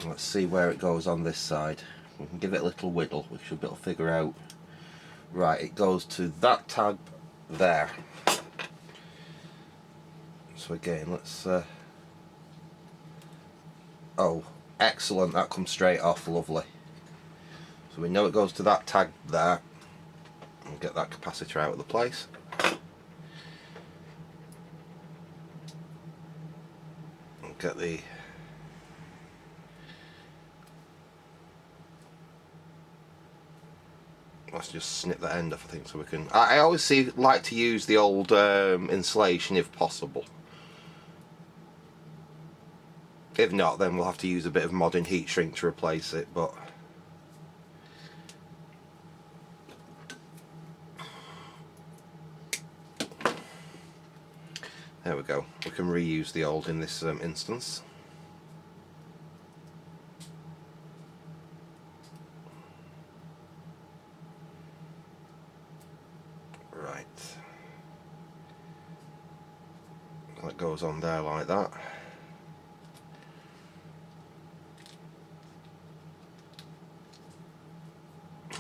Let's see where it goes on this side. We can give it a little whittle. We should be able to figure out. Right, it goes to that tab there. So again, let's. Oh, excellent! That comes straight off. Lovely. So we know it goes to that tag there. We'll get that capacitor out of the place. And get the let's just snip that end off, I think, so we can. I always like to use the old insulation if possible. If not, then we'll have to use a bit of modern heat shrink to replace it, but there we go. We can reuse the old in this instance. that goes on there like that.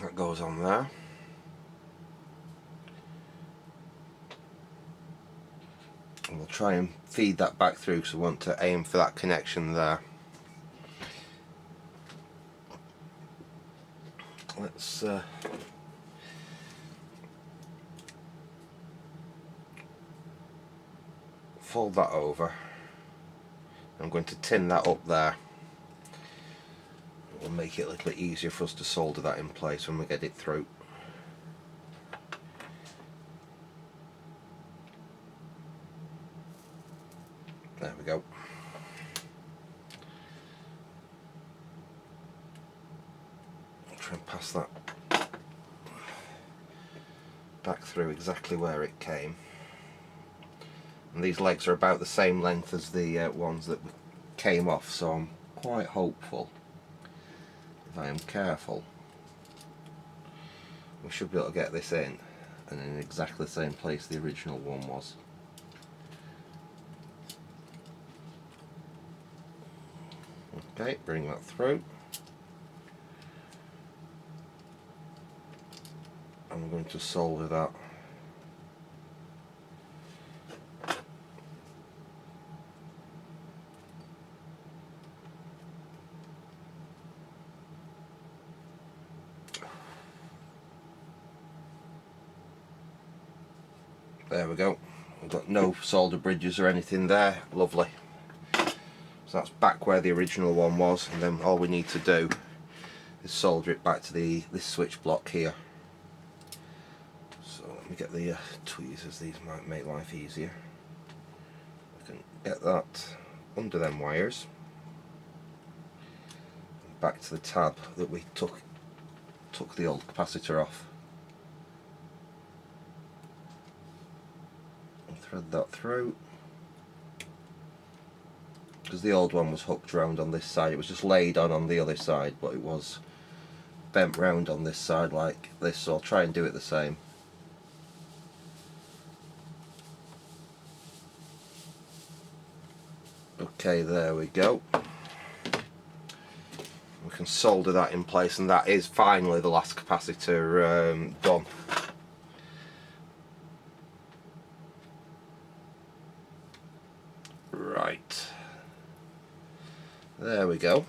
That goes on there. And we'll try and feed that back through because we want to aim for that connection there. Let's fold that over. I'm going to tin that up there. It will make it a little bit easier for us to solder that in place when we get it through. There we go. I'll try and pass that back through exactly where it came. And these legs are about the same length as the ones that came off, so I'm quite hopeful, if I am careful, we should be able to get this in and in exactly the same place the original one was. Okay, bring that through. I'm going to solder that there we go. We've got no solder bridges or anything there. Lovely. So that's back where the original one was, and then all we need to do is solder it back to this switch block here. So let me get the tweezers, these might make life easier. I can get that under them wires, back to the tab that we took the old capacitor off, and thread that through. Because the old one was hooked round on this side, it was just laid on the other side, but it was bent round on this side like this, so I'll try and do it the same. Okay, there we go. We can solder that in place, and that is finally the last capacitor done. Right. There we go.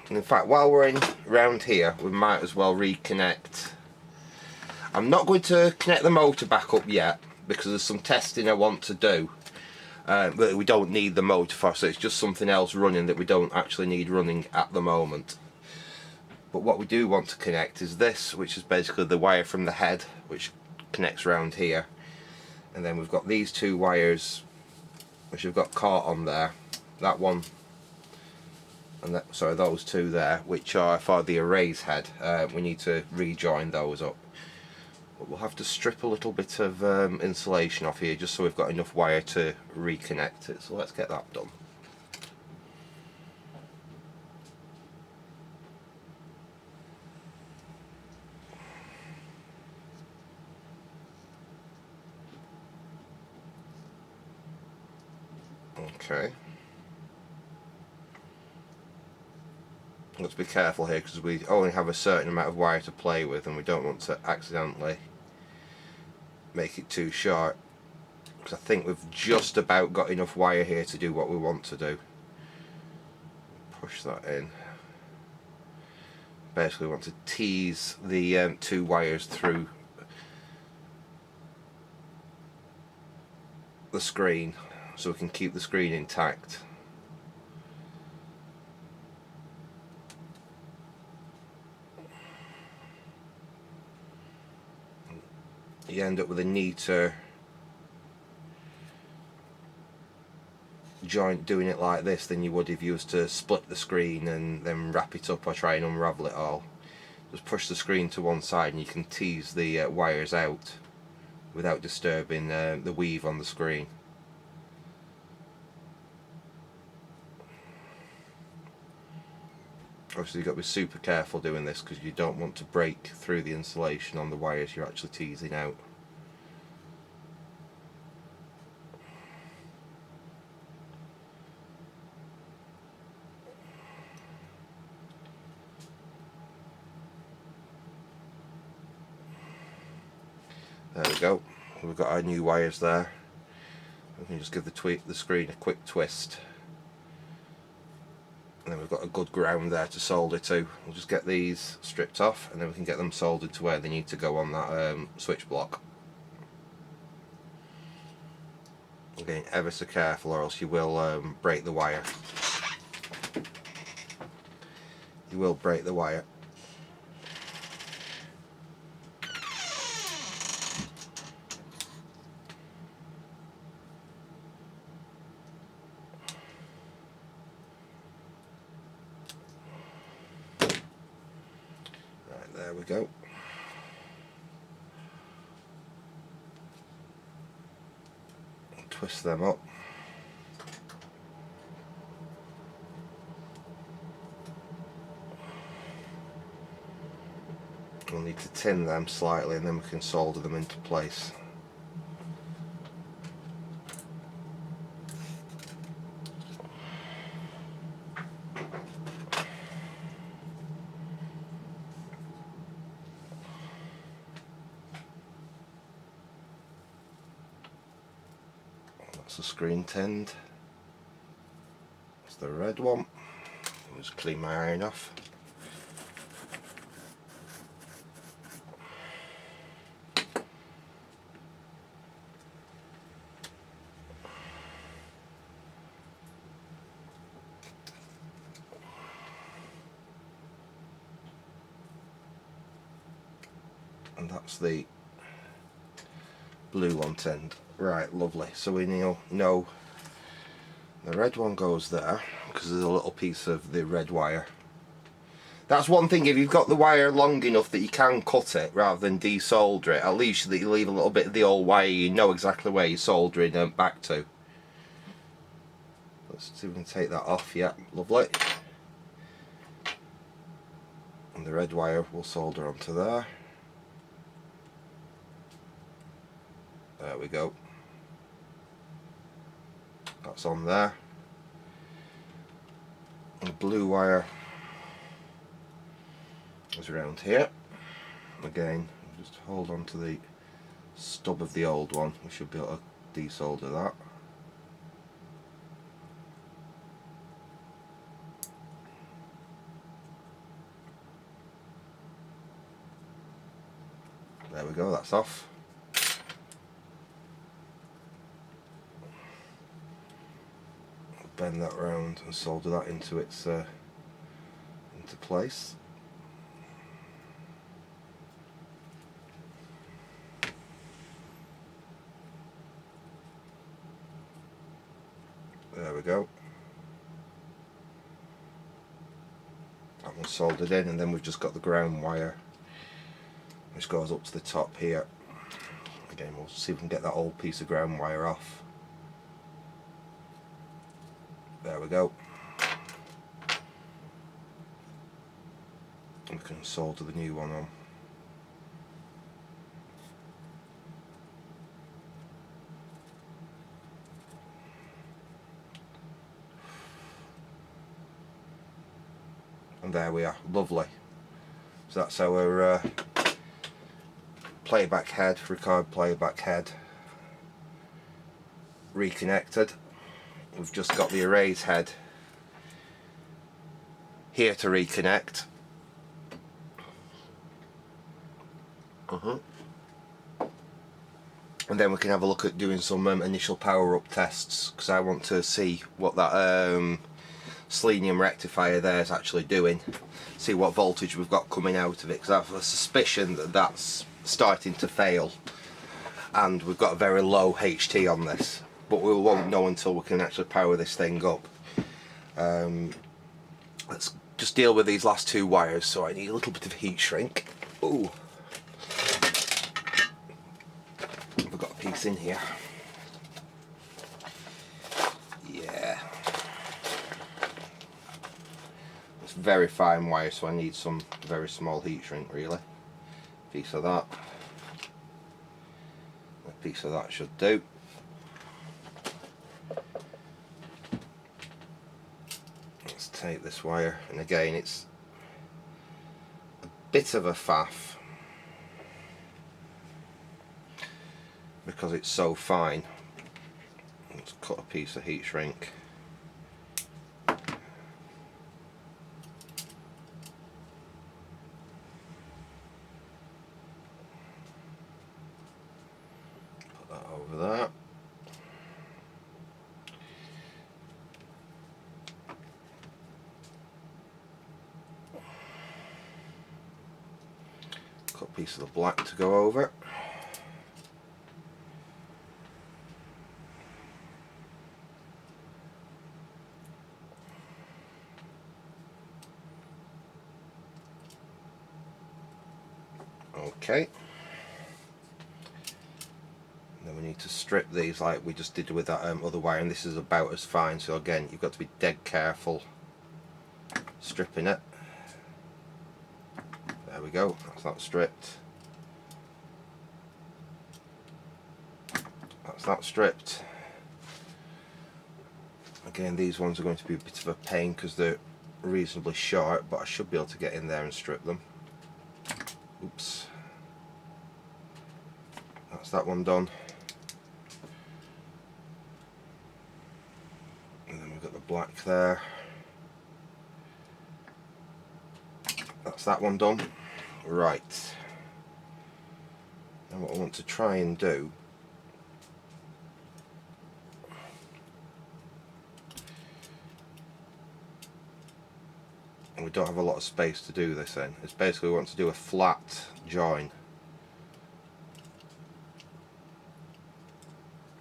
And in fact, while we're around here, we might as well reconnect. I'm not going to connect the motor back up yet because there's some testing I want to do that we don't need the motor for, so it's just something else running that we don't actually need running at the moment. But what we do want to connect is this, which is basically the wire from the head, which connects around here. And then we've got these two wires which have got caught on there. That one and that, sorry, those two there, which are for the erase head. We need to rejoin those up. But we'll have to strip a little bit of insulation off here just so we've got enough wire to reconnect it. So let's get that done. Okay. Let's be careful here because we only have a certain amount of wire to play with, and we don't want to accidentally make it too short, because I think we've just about got enough wire here to do what we want to do. Push that in. Basically we want to tease the two wires through the screen so we can keep the screen intact. You end up with a neater joint doing it like this than you would if you was to split the screen and then wrap it up or try and unravel it all. Just push the screen to one side and you can tease the wires out without disturbing the weave on the screen. Obviously you've got to be super careful doing this because you don't want to break through the insulation on the wires you're actually teasing out. go. We've got our new wires there. We can just give the screen a quick twist. And then we've got a good ground there to solder to. We'll just get these stripped off and then we can get them soldered to where they need to go on that switch block. Again, ever so careful or else you will break the wire. You will break the wire. Right, there we go. Twist them up. We'll need to tin them slightly and then we can solder them into place. That's the screen tinned. That's the red one. I'll just clean my iron off. And that's the blue one tinned. Right, lovely. So we know the red one goes there because there's a little piece of the red wire. That's one thing, if you've got the wire long enough that you can cut it rather than desolder it, at least that you leave a little bit of the old wire, you know exactly where you're soldering it back to. Let's see if we can take that off. Yeah, lovely. And the red wire will solder onto there. There we go. That's on there. And the blue wire is around here. Again, just hold on to the stub of the old one. We should be able to desolder that. There we go, that's off. Bend that round and solder that into its into place. There we go. That one's soldered in, and then we've just got the ground wire which goes up to the top here. Again, we'll see if we can get that old piece of ground wire off. There we go. We can solder the new one on. And there we are, lovely. So that's our playback head, record playback head reconnected. We've just got the erase head here to reconnect. And then we can have a look at doing some initial power up tests, because I want to see what that selenium rectifier there is actually doing, see what voltage we've got coming out of it, because I have a suspicion that that's starting to fail and we've got a very low HT on this, but we won't know until we can actually power this thing up. Let's just deal with these last two wires. So I need a little bit of heat shrink. Ooh, I've got a piece in here. Yeah, it's very fine wire, so I need some very small heat shrink really. Piece of that. A piece of that should do. Let's take this wire, and again it's a bit of a faff. because it's so fine. Let's cut a piece of heat shrink. Put that over there. Cut a piece of the black to go over. Okay. Then we need to strip these like we just did with that other wire, and this is about as fine, so again you've got to be dead careful stripping it. There we go, that's that stripped. That's that stripped. Again, these ones are going to be a bit of a pain because they're reasonably short, but I should be able to get in there and strip them. Oops. That's that one done. And then we've got the black there. That's that one done. Right. Now what I want to try and do and we don't have a lot of space to do this in. It's basically we want to do a flat join.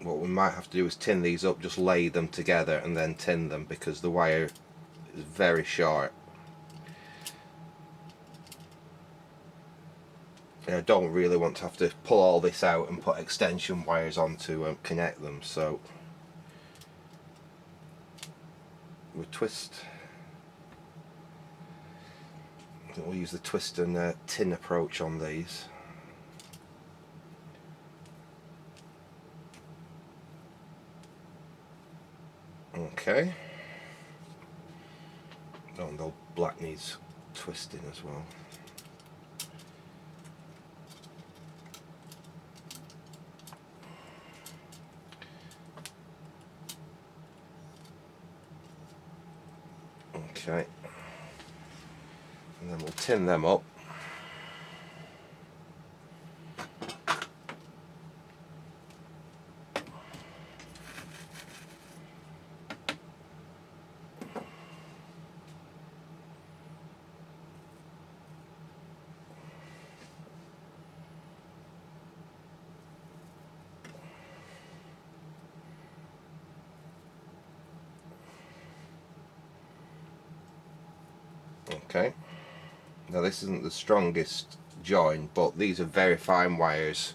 What we might have to do is tin these up, just lay them together and then tin them because the wire is very short. And I don't really want to have to pull all this out and put extension wires on to connect them, so we twist. I think we'll use the twist and tin approach on these. Okay. Oh, and the black needs twisting as well. Okay. And then we'll tin them up. Okay. Now this isn't the strongest join, but these are very fine wires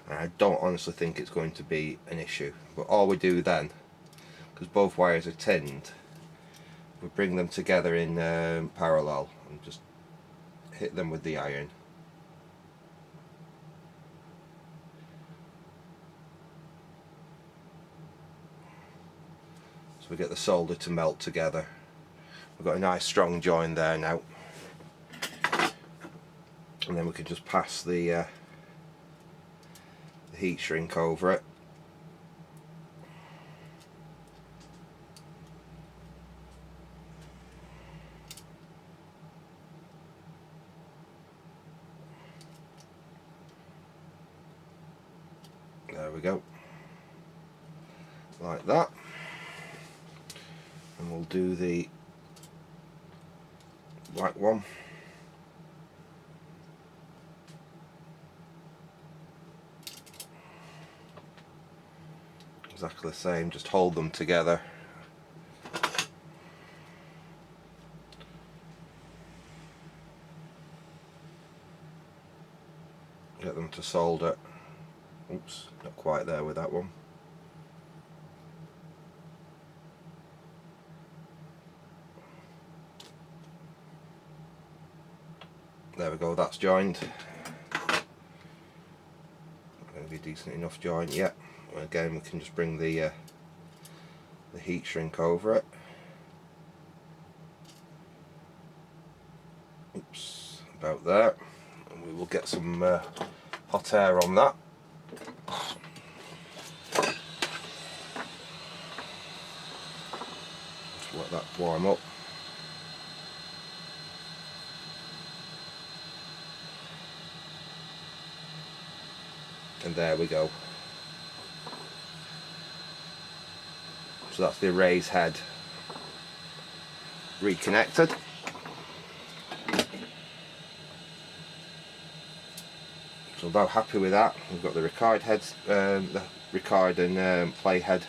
and I don't honestly think it's going to be an issue. But all we do then, because both wires are tinned, we bring them together in parallel and just hit them with the iron. So we get the solder to melt together. We've got a nice strong join there now. And then we can just pass the heat shrink over it. There we go. Like that. And we'll do the black one. Exactly the same, just hold them together. Get them to solder. Oops, not quite there with that one. There we go, that's joined. Going to be a decent enough joint, yeah. Again, we can just bring the heat shrink over it. Oops, about there. And we will get some hot air on that. let that warm up. And there we go. So that's the array's head reconnected. So I'm now happy with that. We've got the record heads, the record and play head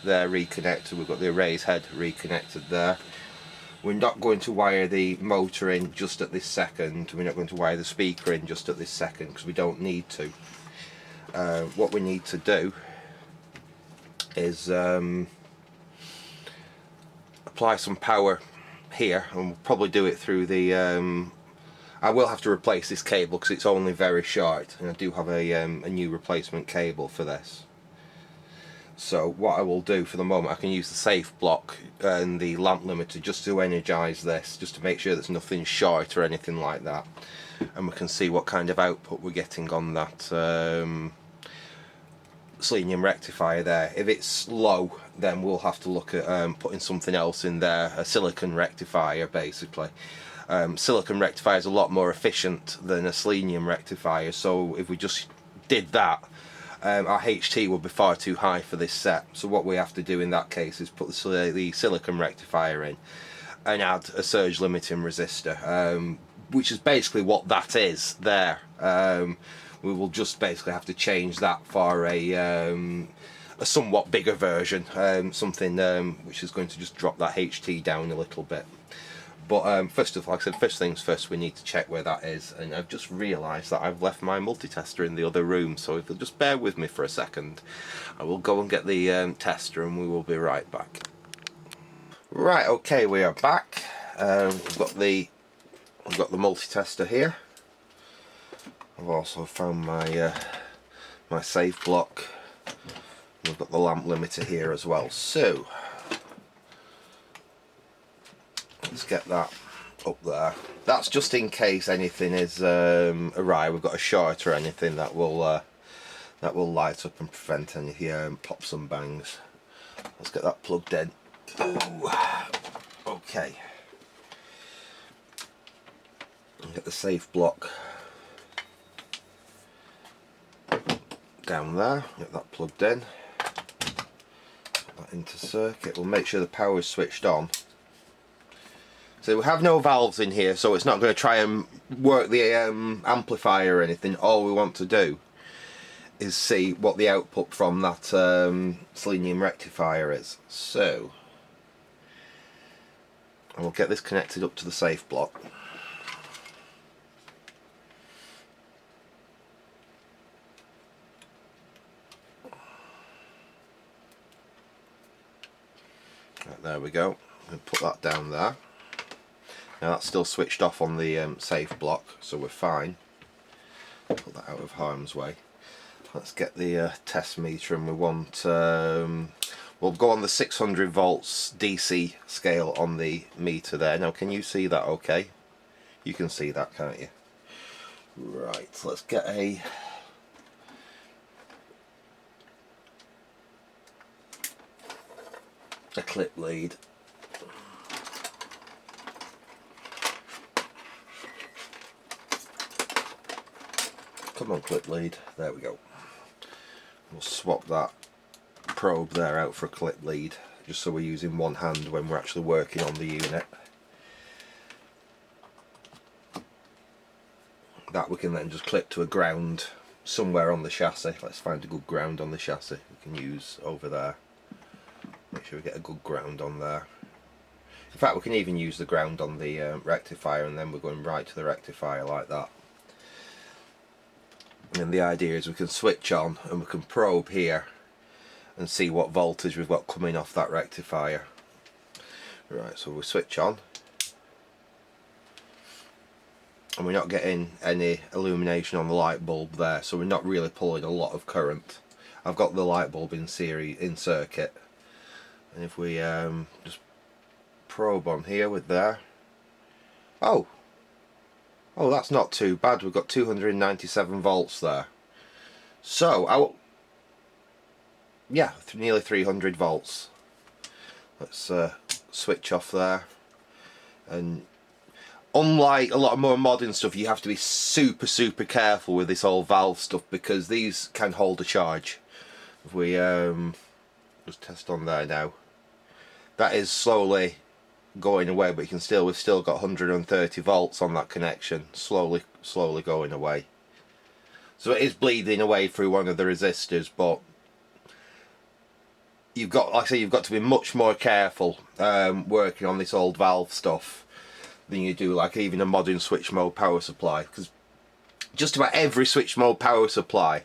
there reconnected. We've got the array's head reconnected there. We're not going to wire the motor in just at this second. We're not going to wire the speaker in just at this second because we don't need to. What we need to do is apply some power here, and we'll probably do it through the I will have to replace this cable because it's only very short, and I do have a new replacement cable for this. So what I will do for the moment, I can use the safe block and the lamp limiter just to energise this, just to make sure there's nothing short or anything like that, and we can see what kind of output we're getting on that selenium rectifier there. If it's low, then we'll have to look at putting something else in there, a silicon rectifier basically. Silicon rectifier is a lot more efficient than a selenium rectifier, so if we just did that, our HT would be far too high for this set. So what we have to do in that case is put the silicon rectifier in and add a surge limiting resistor, which is basically what that is there. We will just basically have to change that for a somewhat bigger version, something which is going to just drop that HT down a little bit. But first of all, like I said, first things first, we need to check where that is, and I've just realised that I've left my multi-tester in the other room, so if you'll just bear with me for a second, I will go and get the tester and we will be right back. Right, okay, we are back. We've got the multi-tester here. I've also found my my safe block. We've got the lamp limiter here as well. So let's get that up there. That's just in case anything is awry. We've got a short or anything that will light up and prevent any pops and bangs. Let's get that plugged in. Ooh. Okay. Get the safe block down there. Get that plugged in. Put that into circuit. We'll make sure the power is switched on. So we have no valves in here, so it's not going to try and work the amplifier or anything. All we want to do is see what the output from that selenium rectifier is. So I will get this connected up to the safe block. Right, there we go. And put that down there. Now that's still switched off on the safe block, so we're fine. Put that out of harm's way. Let's get the test meter, and we want we'll go on the 600 volts DC scale on the meter there. Now can you see that okay? You can see that, can't you? Right, let's get a clip lead. Come on, clip lead. There we go. We'll swap that probe there out for a clip lead, just so we're using one hand when we're actually working on the unit. That we can then just clip to a ground somewhere on the chassis. Let's find a good ground on the chassis we can use over there. Make sure we get a good ground on there. In fact, we can even use the ground on the rectifier, and then we're going right to the rectifier like that. And the idea is we can switch on and we can probe here and see what voltage we've got coming off that rectifier. Right, so we switch on, and we're not getting any illumination on the light bulb there, so we're not really pulling a lot of current. I've got the light bulb in circuit, and if we just probe on here with there, oh, that's not too bad. We've got 297 volts there. So, yeah, nearly 300 volts. Let's switch off there. And unlike a lot of more modern stuff, you have to be super careful with this old valve stuff, because these can hold a charge. If we just test on there now, that is slowly going away, but you can still, we've still got 130 volts on that connection, slowly going away. So it is bleeding away through one of the resistors, but you've got, like I say, you've got to be much more careful working on this old valve stuff than you do like even a modern switch mode power supply, because just about every switch mode power supply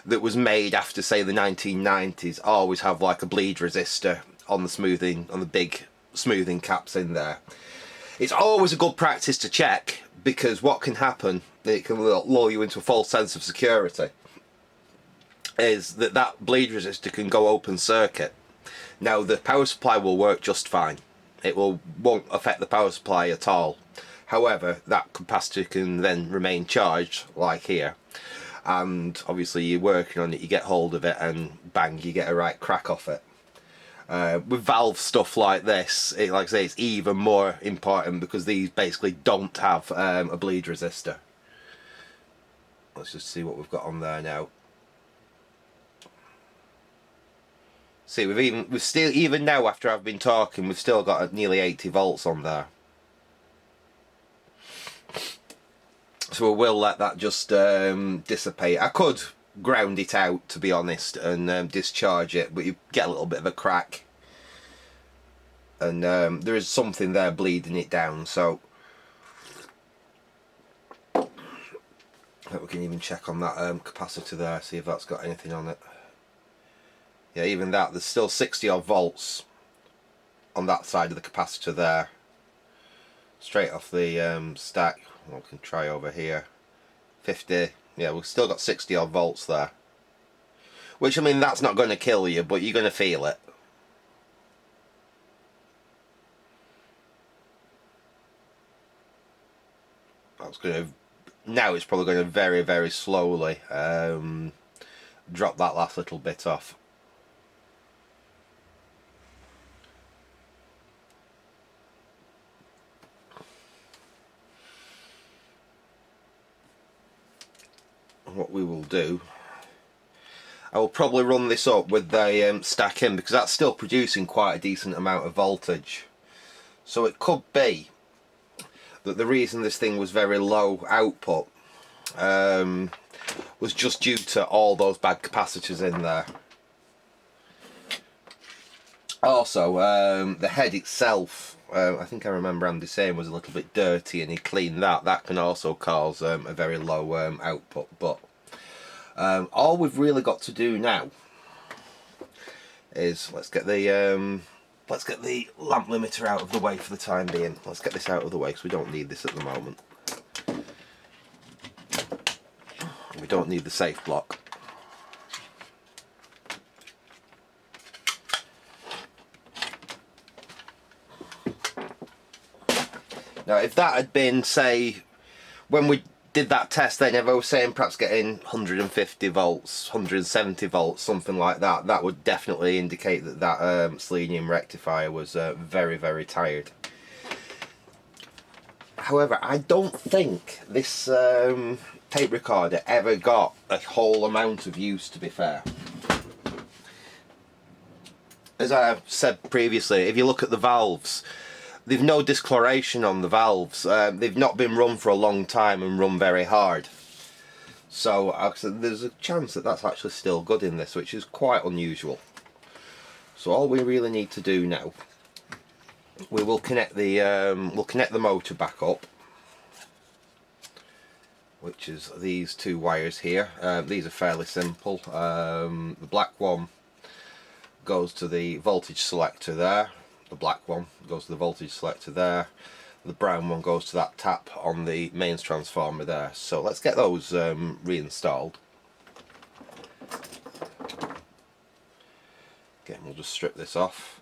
that was made after, say, the 1990s always have like a bleed resistor on the smoothing, on the big smoothing caps in there. It's always a good practice to check, because what can happen, it can lull you into a false sense of security, is that that bleed resistor can go open circuit. Now the power supply will work just fine, it won't affect the power supply at all. However, that capacitor can then remain charged, like here, and obviously you're working on it, you get hold of it, and bang, you get a right crack off it. With valve stuff like this, like I say, it's even more important, because these basically don't have a bleed resistor. Let's just see what we've got on there now. See, we've still, even now after I've been talking, we've still got nearly 80 volts on there. So we will let that just dissipate. I could ground it out, to be honest, and discharge it, but you get a little bit of a crack, and there is something there bleeding it down. So we can even check on that capacitor there, see if that's got anything on it. Yeah, even that, there's still 60 odd volts on that side of the capacitor there, straight off the stack. Well, we can try over here, 50. Yeah, we've still got 60 odd volts there, which, I mean, that's not going to kill you, but you're going to feel it. That's going to, now it's probably going to very slowly drop that last little bit off. What we will do, I will probably run this up with the stack in, because that's still producing quite a decent amount of voltage. So it could be that the reason this thing was very low output was just due to all those bad capacitors in there. Also, the head itself, I think I remember Andy saying, was a little bit dirty, and he cleaned that. That can also cause a very low output. But all we've really got to do now is let's get the lamp limiter out of the way for the time being. Let's get this out of the way, because we don't need this at the moment. We don't need the safe block. Now, if that had been, say, when we did that test, then if I was saying perhaps getting 150 volts, 170 volts, something like that, that would definitely indicate that that selenium rectifier was very tired. However, I don't think this tape recorder ever got a whole amount of use, to be fair. As I said previously, if you look at the valves, they've no discoloration on the valves. They've not been run for a long time and run very hard. So there's a chance that that's actually still good in this, which is quite unusual. So all we really need to do now, we will connect the motor back up, which is these two wires here. These are fairly simple. The black one goes to the voltage selector there. The black one goes to the voltage selector there. The brown one goes to that tap on the mains transformer there. So let's get those reinstalled. Again, we'll just strip this off.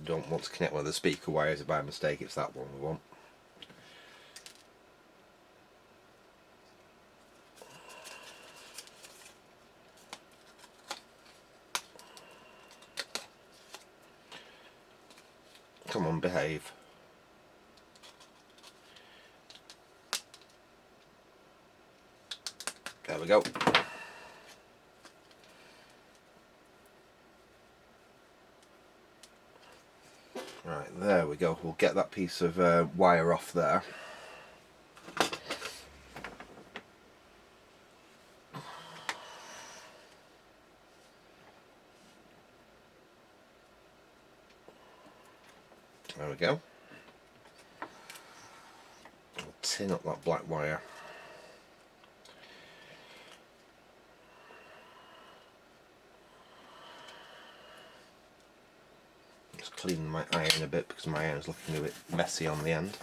Don't want to connect one of the speaker wires by mistake, it's that one we want. Come on, behave. There we go. Right, there we go. We'll get that piece of wire off there. There we go. We'll tin up that black wire. Just clean my iron a bit because my iron's looking a bit messy on the end.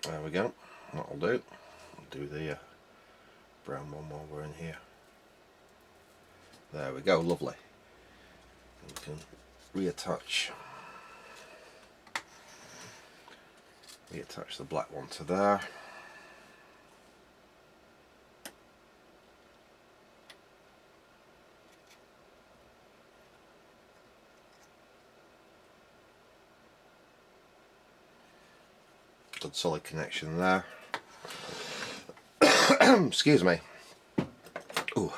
There we go. That'll do. I'll do the brown one while we're in here. There we go, lovely. We can reattach the black one to there. Good solid connection there. Excuse me. Ooh,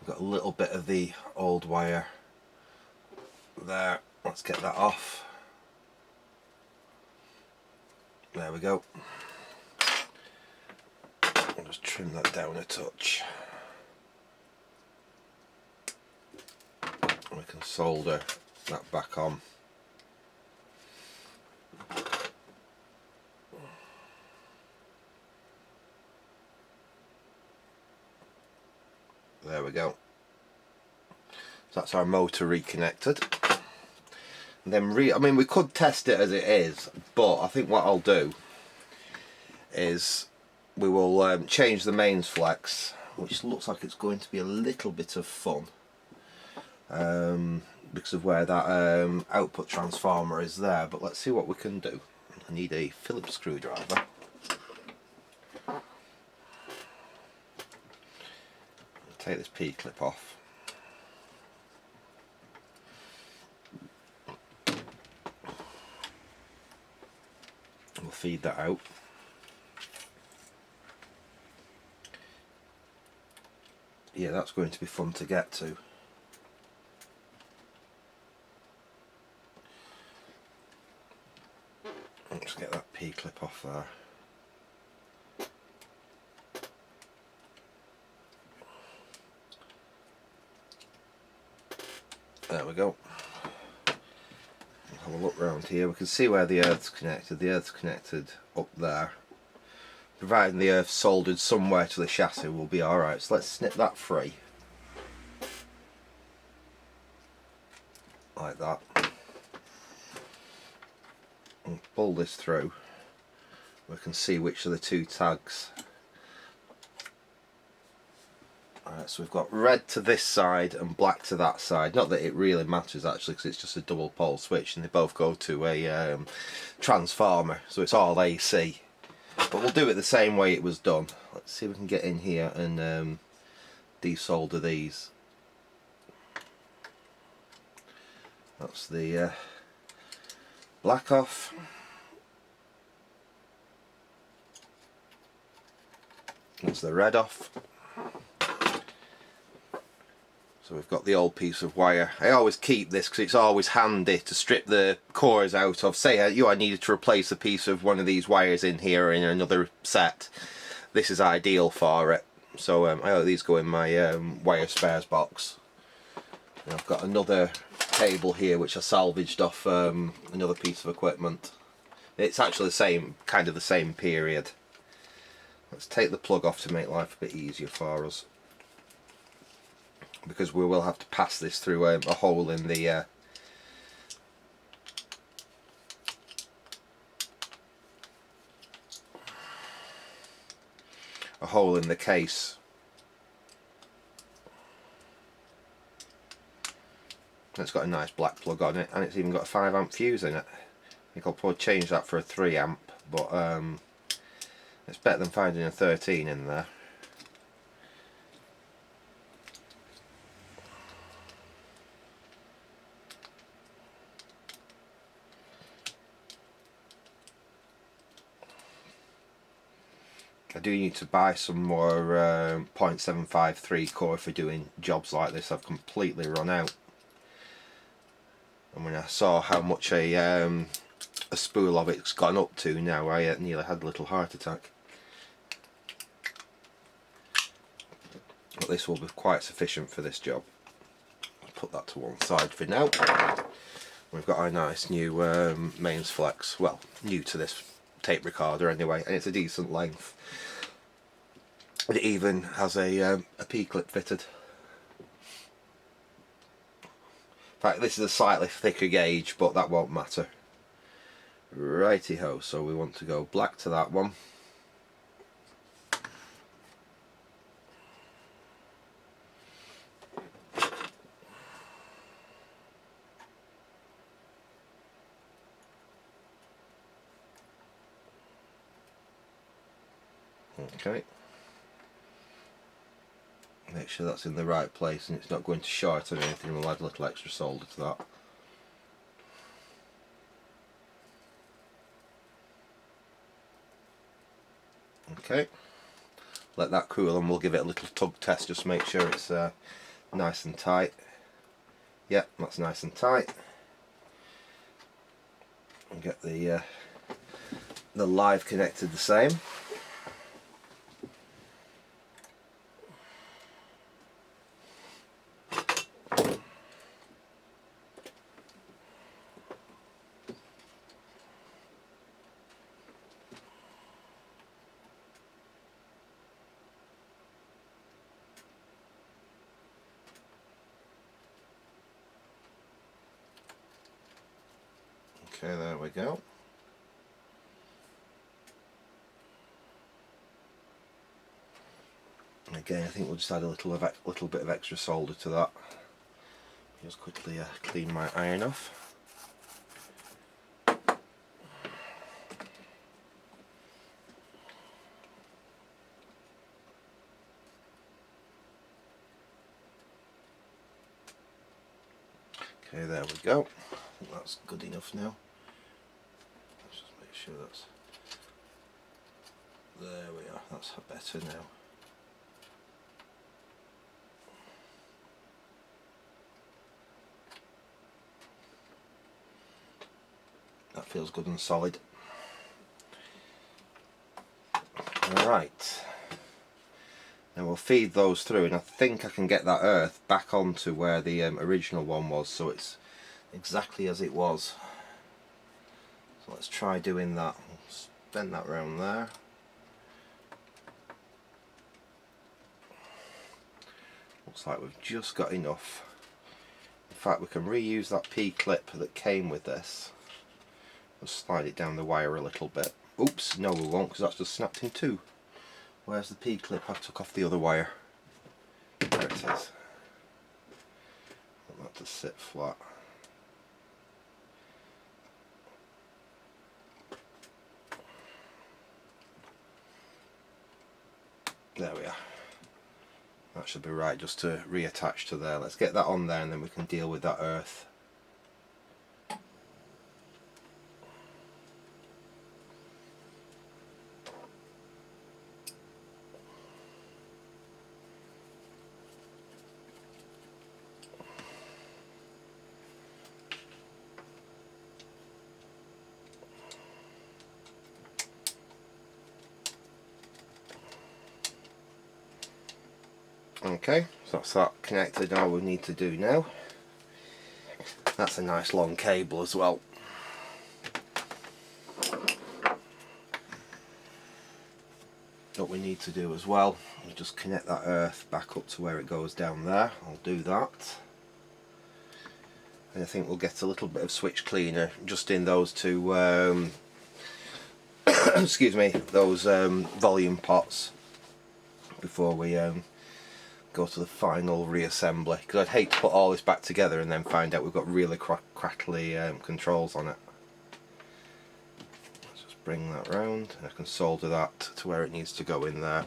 I've got a little bit of the old wire there. Let's get that off. There we go. I'll just trim that down a touch. We can solder that back on. There we go. So that's our motor reconnected. And then I mean, we could test it as it is, but I think what I'll do is we will change the mains flex, which looks like it's going to be a little bit of fun because of where that output transformer is there. But let's see what we can do. I need a Phillips screwdriver. Take this P-clip off. We'll feed that out. Yeah, that's going to be fun to get to. Let's get that P-clip off there. There we go. Have a look round here. We can see where the earth's connected. The earth's connected up there. Providing the earth's soldered somewhere to the chassis, we'll be alright. So let's snip that free. Like that. And pull this through. We can see which are the two tags. Alright, so we've got red to this side and black to that side. Not that it really matters actually, because it's just a double pole switch and they both go to a transformer, so it's all AC. But we'll do it the same way it was done. Let's see if we can get in here and desolder these. That's the black off. That's the red off. So we've got the old piece of wire. I always keep this because it's always handy to strip the cores out of. Say I needed to replace a piece of one of these wires in here in another set. This is ideal for it. So I let these go in my wire spares box. And I've got another cable here which I salvaged off another piece of equipment. It's actually the same, kind of the same period. Let's take the plug off to make life a bit easier for us, because we will have to pass this through a hole in the a hole in the case. It's got a nice black plug on it, and it's even got a 5 amp fuse in it. I think I'll probably change that for a 3 amp, but it's better than finding a 13 in there. I do need to buy some more 0.753 core for doing jobs like this. I've completely run out. And when I saw how much a spool of it's gone up to now, I nearly had a little heart attack. But this will be quite sufficient for this job. I'll put that to one side for now. We've got our nice new mains flex, well, new to this tape recorder anyway, and it's a decent length. It even has a P-clip fitted. In fact, this is a slightly thicker gauge, but that won't matter. Righty ho, so we want to go black to that one. Okay. Make sure that's in the right place and it's not going to short or anything. We'll add a little extra solder to that. Okay, let that cool and we'll give it a little tug test, just make sure it's nice and tight. Yep, that's nice and tight. And get the live connected the same. Okay, there we go. Again, I think we'll just add a little bit of extra solder to that. Just quickly clean my iron off. Okay, there we go. I think that's good enough now. Let's just make sure that's... There we are, that's better now. That feels good and solid. Alright. Now we'll feed those through, and I think I can get that earth back onto where the original one was, so it's exactly as it was. So let's try doing that. Bend that round there. Looks like we've just got enough. In fact, we can reuse that P-clip that came with this. Just slide it down the wire a little bit. Oops, no we won't, because that's just snapped in two. Where's the P-clip? I took off the other wire. There it is. I want that to sit flat. There we are. That should be right, just to reattach to there. Let's get that on there and then we can deal with that earth. Okay, so that's that connected. All we need to do now, that's a nice long cable as well. What we need to do as well is just connect that earth back up to where it goes down there. I'll do that. And I think we'll get a little bit of switch cleaner just in those two excuse me, those volume pots. before we go to the final reassembly, because I'd hate to put all this back together and then find out we've got really crackly controls on it. Let's just bring that round and I can solder that to where it needs to go in there.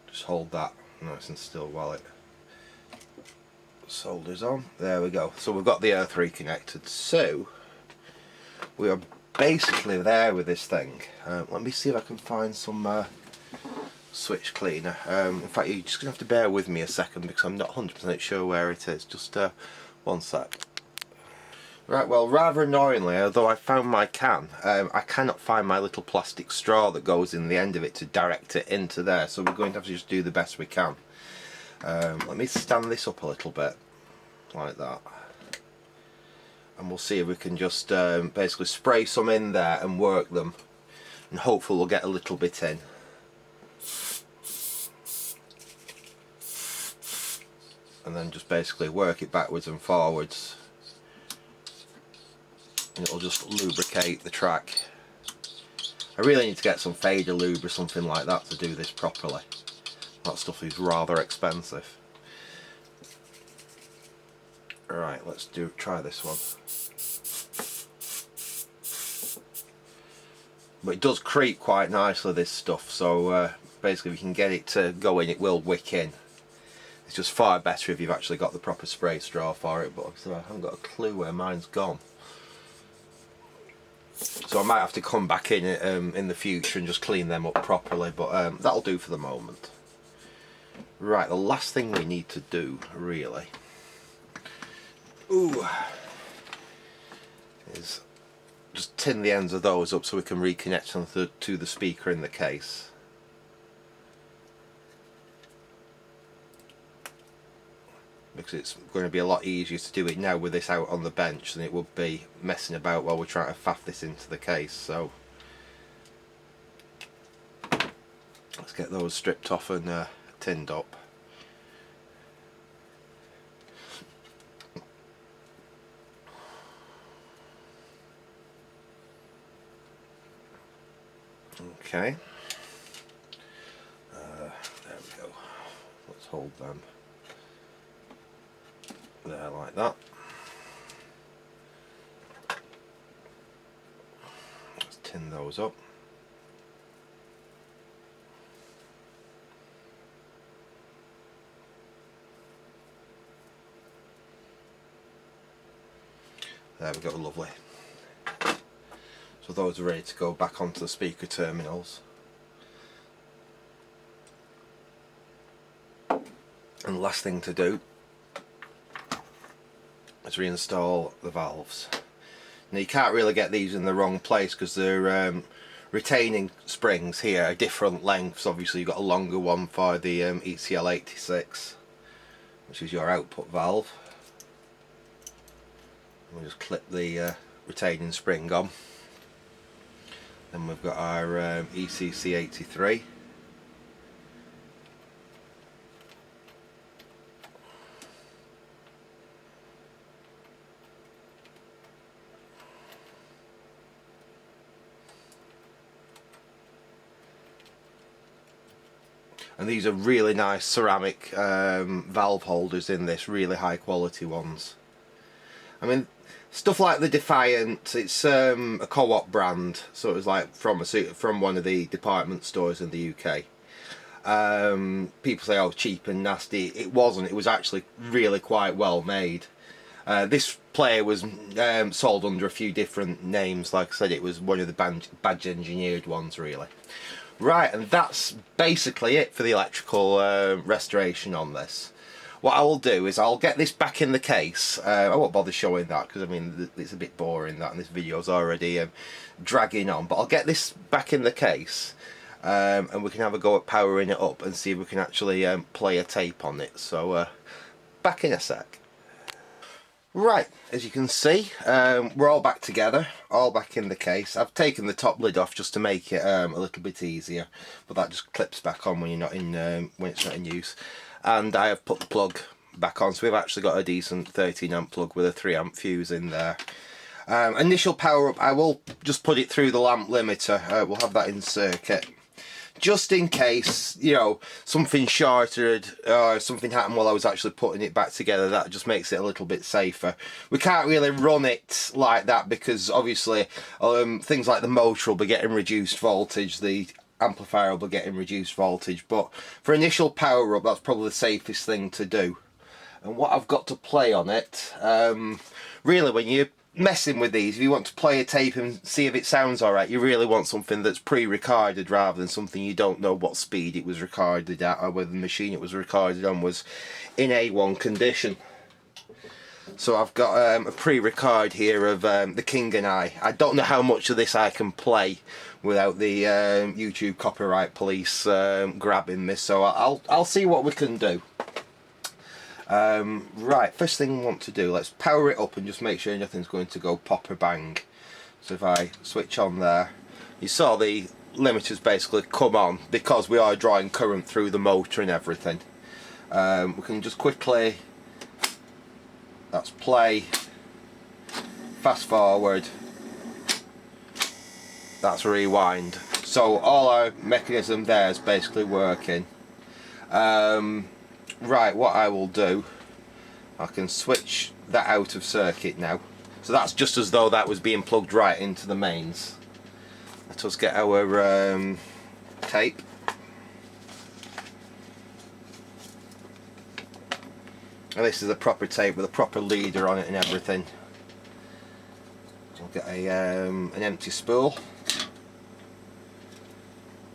Just hold that nice and still while it solders on. There we go. So we've got the earth reconnected. So we are basically there with this thing. Let me see if I can find some switch cleaner. In fact, you're just going to have to bear with me a second because I'm not 100% sure where it is. Just one sec. Right, well, rather annoyingly, although I found my can, I cannot find my little plastic straw that goes in the end of it to direct it into there, so we're going to have to just do the best we can. Let me stand this up a little bit, like that, and we'll see if we can just basically spray some in there and work them, and hopefully we'll get a little bit in. And then just basically work it backwards and forwards. And it'll just lubricate the track. I really need to get some fader lube or something like that to do this properly. That stuff is rather expensive. Alright, let's try this one. But it does creep quite nicely, this stuff, so basically if you can get it to go in, it will wick in. It's just far better if you've actually got the proper spray straw for it, but I haven't got a clue where mine's gone. So I might have to come back in the future and just clean them up properly, but that'll do for the moment. Right, the last thing we need to do, really, is just tin the ends of those up so we can reconnect them to the speaker in the case. Because it's going to be a lot easier to do it now with this out on the bench than it would be messing about while we're trying to faff this into the case. So let's get those stripped off and tinned up. Okay, there we go. Let's hold them there like that. Let's tin those up. There we go, lovely. So those are ready to go back onto the speaker terminals. And the last thing to do is reinstall the valves. Now you can't really get these in the wrong place because they're retaining springs here are different lengths. Obviously you've got a longer one for the ECL86, which is your output valve. We'll just clip the retaining spring on. Then we've got our ECC83. And these are really nice ceramic valve holders in this, really high quality ones. I mean, stuff like the Defiant, it's a co-op brand, so it was like from one of the department stores in the UK. People say, oh, cheap and nasty. It wasn't. It was actually really quite well made. This player was sold under a few different names. Like I said, it was one of the badge engineered ones, really. Right, and that's basically it for the electrical restoration on this. What I will do is I'll get this back in the case. I won't bother showing that because I mean it's a bit boring that, and this video's already dragging on. But I'll get this back in the case, and we can have a go at powering it up and see if we can actually play a tape on it. So back in a sec. Right, as you can see, we're all back together, all back in the case. I've taken the top lid off just to make it a little bit easier, but that just clips back on when you're not in when it's not in use. And I have put the plug back on, so we've actually got a decent 13 amp plug with a 3 amp fuse in there. Initial power up, I will just put it through the lamp limiter. We'll have that in circuit, just in case, you know, something shorted or something happened while I was actually putting it back together. That just makes it a little bit safer. We can't really run it like that because obviously things like the motor will be getting reduced voltage, the amplifier will be getting reduced voltage, but for initial power up, that's probably the safest thing to do. And what I've got to play on it, really, when you're messing with these, if you want to play a tape and see if it sounds alright, you really want something that's pre-recorded rather than something you don't know what speed it was recorded at or whether the machine it was recorded on was in A1 condition. So I've got a pre-record here of The King and I don't know how much of this I can play without the YouTube copyright police grabbing me, so I'll see what we can do. Right, first thing we want to do, let's power it up and just make sure nothing's going to go pop or bang. So if I switch on there, you saw the limiters basically come on because we are drawing current through the motor and everything. We can just quickly, that's play, fast forward, that's rewind. So all our mechanism there is basically working. Right, what I will do, I can switch that out of circuit now. So that's just as though that was being plugged right into the mains. Let us get our tape. And this is a proper tape with a proper leader on it and everything. I'll get a an empty spool.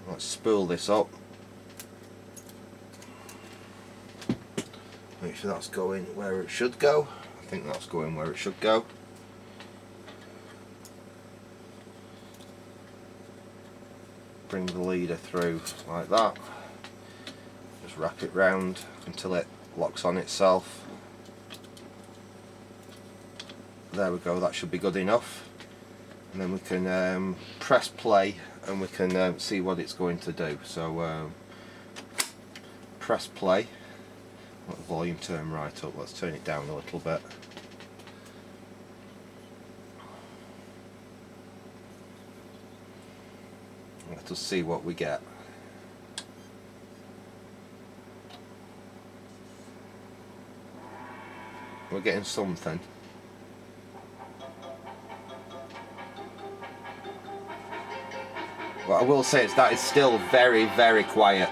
Let's spool this up. Make sure that's going where it should go. I think that's going where it should go. Bring the leader through like that. Just wrap it round until it locks on itself. There we go, that should be good enough. And then we can press play and we can see what it's going to do. So press play. Let the volume turn right up, let's turn it down a little bit. Let us see what we get. We're getting something. What I will say is that is still very, very quiet.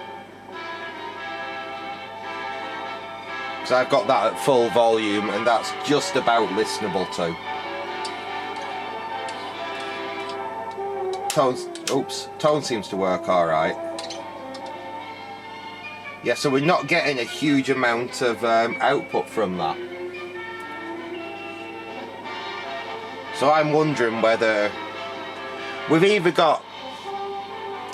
So I've got that at full volume and that's just about listenable to. Tone seems to work alright. Yeah, so we're not getting a huge amount of output from that. So I'm wondering whether we've either got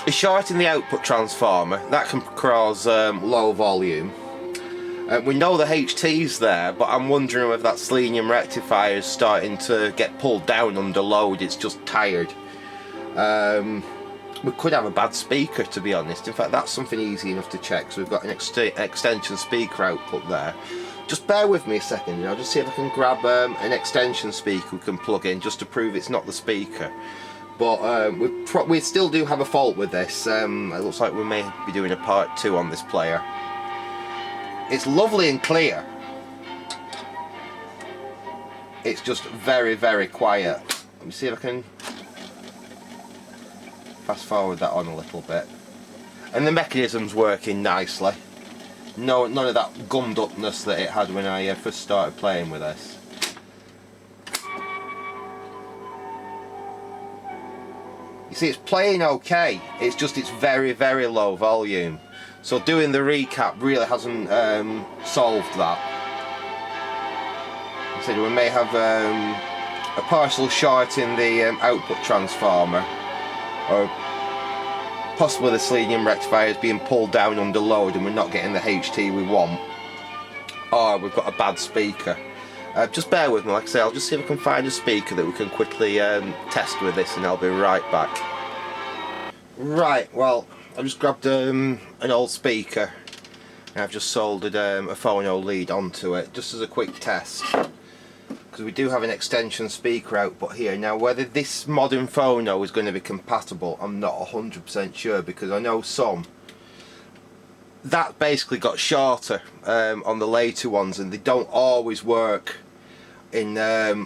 a short in the output transformer, that can cause low volume. We know the HT's there, but I'm wondering if that selenium rectifier is starting to get pulled down under load, it's just tired. We could have a bad speaker, to be honest. In fact, that's something easy enough to check. So we've got an extension speaker output there. Just bear with me a second, I'll just see if I can grab an extension speaker we can plug in just to prove it's not the speaker. But we still do have a fault with this. It looks like we may be doing a part 2 on this player. It's lovely and clear. It's just very, very quiet. Let me see if I can fast forward that on a little bit. And the mechanism's working nicely. No, none of that gummed upness that it had when I first started playing with this. You see, it's playing okay. It's just it's very, very low volume. So doing the recap really hasn't solved that. I said we may have a partial short in the output transformer, or possibly the selenium rectifier is being pulled down under load and we're not getting the HT we want, or we've got a bad speaker. Just bear with me, like I say, I'll just see if I can find a speaker that we can quickly test with this, and I'll be right back. Right, well, I've just grabbed an old speaker and I've just soldered a phono lead onto it, just as a quick test, because we do have an extension speaker output here. Now, whether this modern phono is going to be compatible, I'm not 100% sure, because I know some that basically got shorter on the later ones, and they don't always work in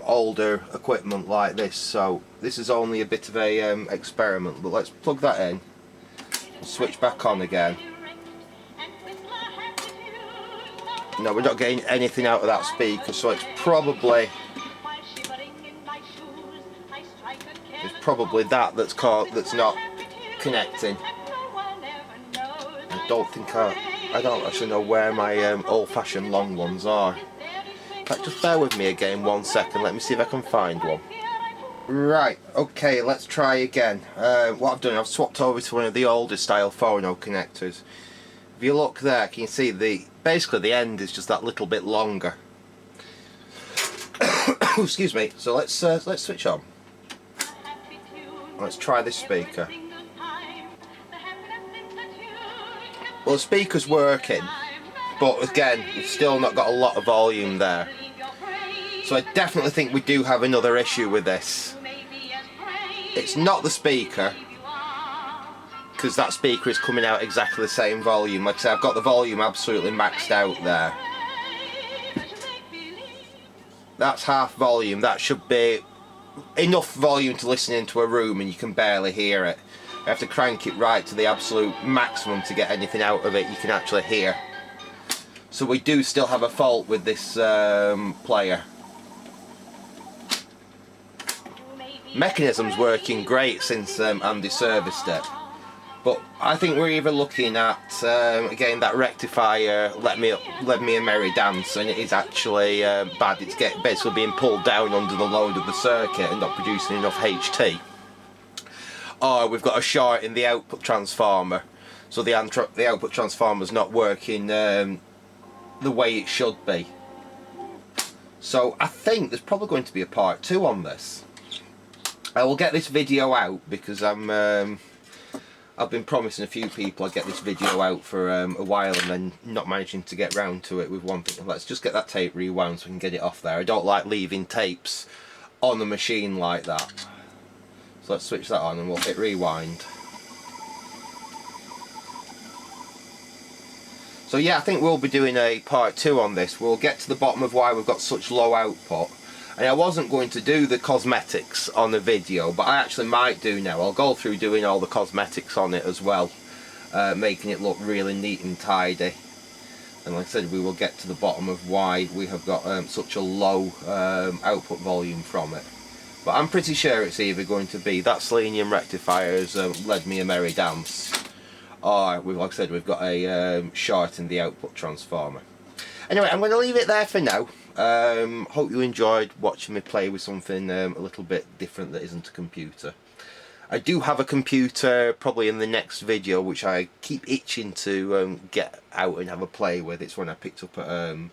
older equipment like this. So this is only a bit of a experiment, but let's plug that in and switch back on again. No, we're not getting anything out of that speaker, so it's probably that's not connecting. I don't actually know where my old-fashioned long ones are. In fact, just bear with me again 1 second. Let me see if I can find one. Right, okay, let's try again. What I've done, I've swapped over to one of the older style phono connectors. If you look there, can you see basically the end is just that little bit longer. Excuse me. So let's switch on. Let's try this speaker. Well, the speaker's working, but again, we've still not got a lot of volume there. So I definitely think we do have another issue with this. It's not the speaker, because that speaker is coming out exactly the same volume. Like I say, I've got the volume absolutely maxed out there. That's half volume. That should be enough volume to listen into a room and you can barely hear it. You have to crank it right to the absolute maximum to get anything out of it you can actually hear. So we do still have a fault with this player. Mechanism's working great since Andy serviced it, but I think we're either looking at again that rectifier let me a merry dance, and it is actually bad. It's basically being pulled down under the load of the circuit and not producing enough HT. Or we've got a short in the output transformer, so the output transformer's not working the way it should be. So I think there's probably going to be a part 2 on this. I will get this video out because I've been promising a few people I'd get this video out for a while, and then not managing to get round to it with one thing. Let's just get that tape rewound so we can get it off there. I don't like leaving tapes on the machine like that. So let's switch that on and we'll hit rewind. So yeah, I think we'll be doing a part 2 on this. We'll get to the bottom of why we've got such low output. And I wasn't going to do the cosmetics on the video, but I actually might do now. I'll go through doing all the cosmetics on it as well, making it look really neat and tidy. And like I said, we will get to the bottom of why we have got such a low output volume from it. But I'm pretty sure it's either going to be that selenium rectifier has led me a merry dance, or like I said, we've got a short in the output transformer. Anyway, I'm going to leave it there for now. Hope you enjoyed watching me play with something a little bit different that isn't a computer. I do have a computer probably in the next video which I keep itching to get out and have a play with. It's one I picked up at a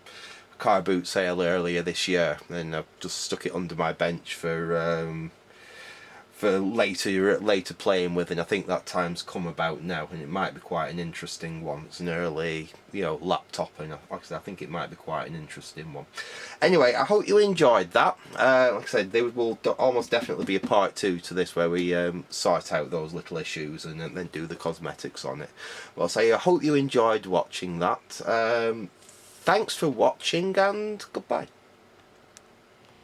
car boot sale earlier this year, and I've just stuck it under my bench for later playing with, and I think that time's come about now, and it might be quite an interesting one. It's an early, laptop, and like I said, I think it might be quite an interesting one. Anyway, I hope you enjoyed that. Like I said, there will almost definitely be a part 2 to this where we sort out those little issues and then do the cosmetics on it. Well, I'll say I hope you enjoyed watching that. Thanks for watching, and goodbye.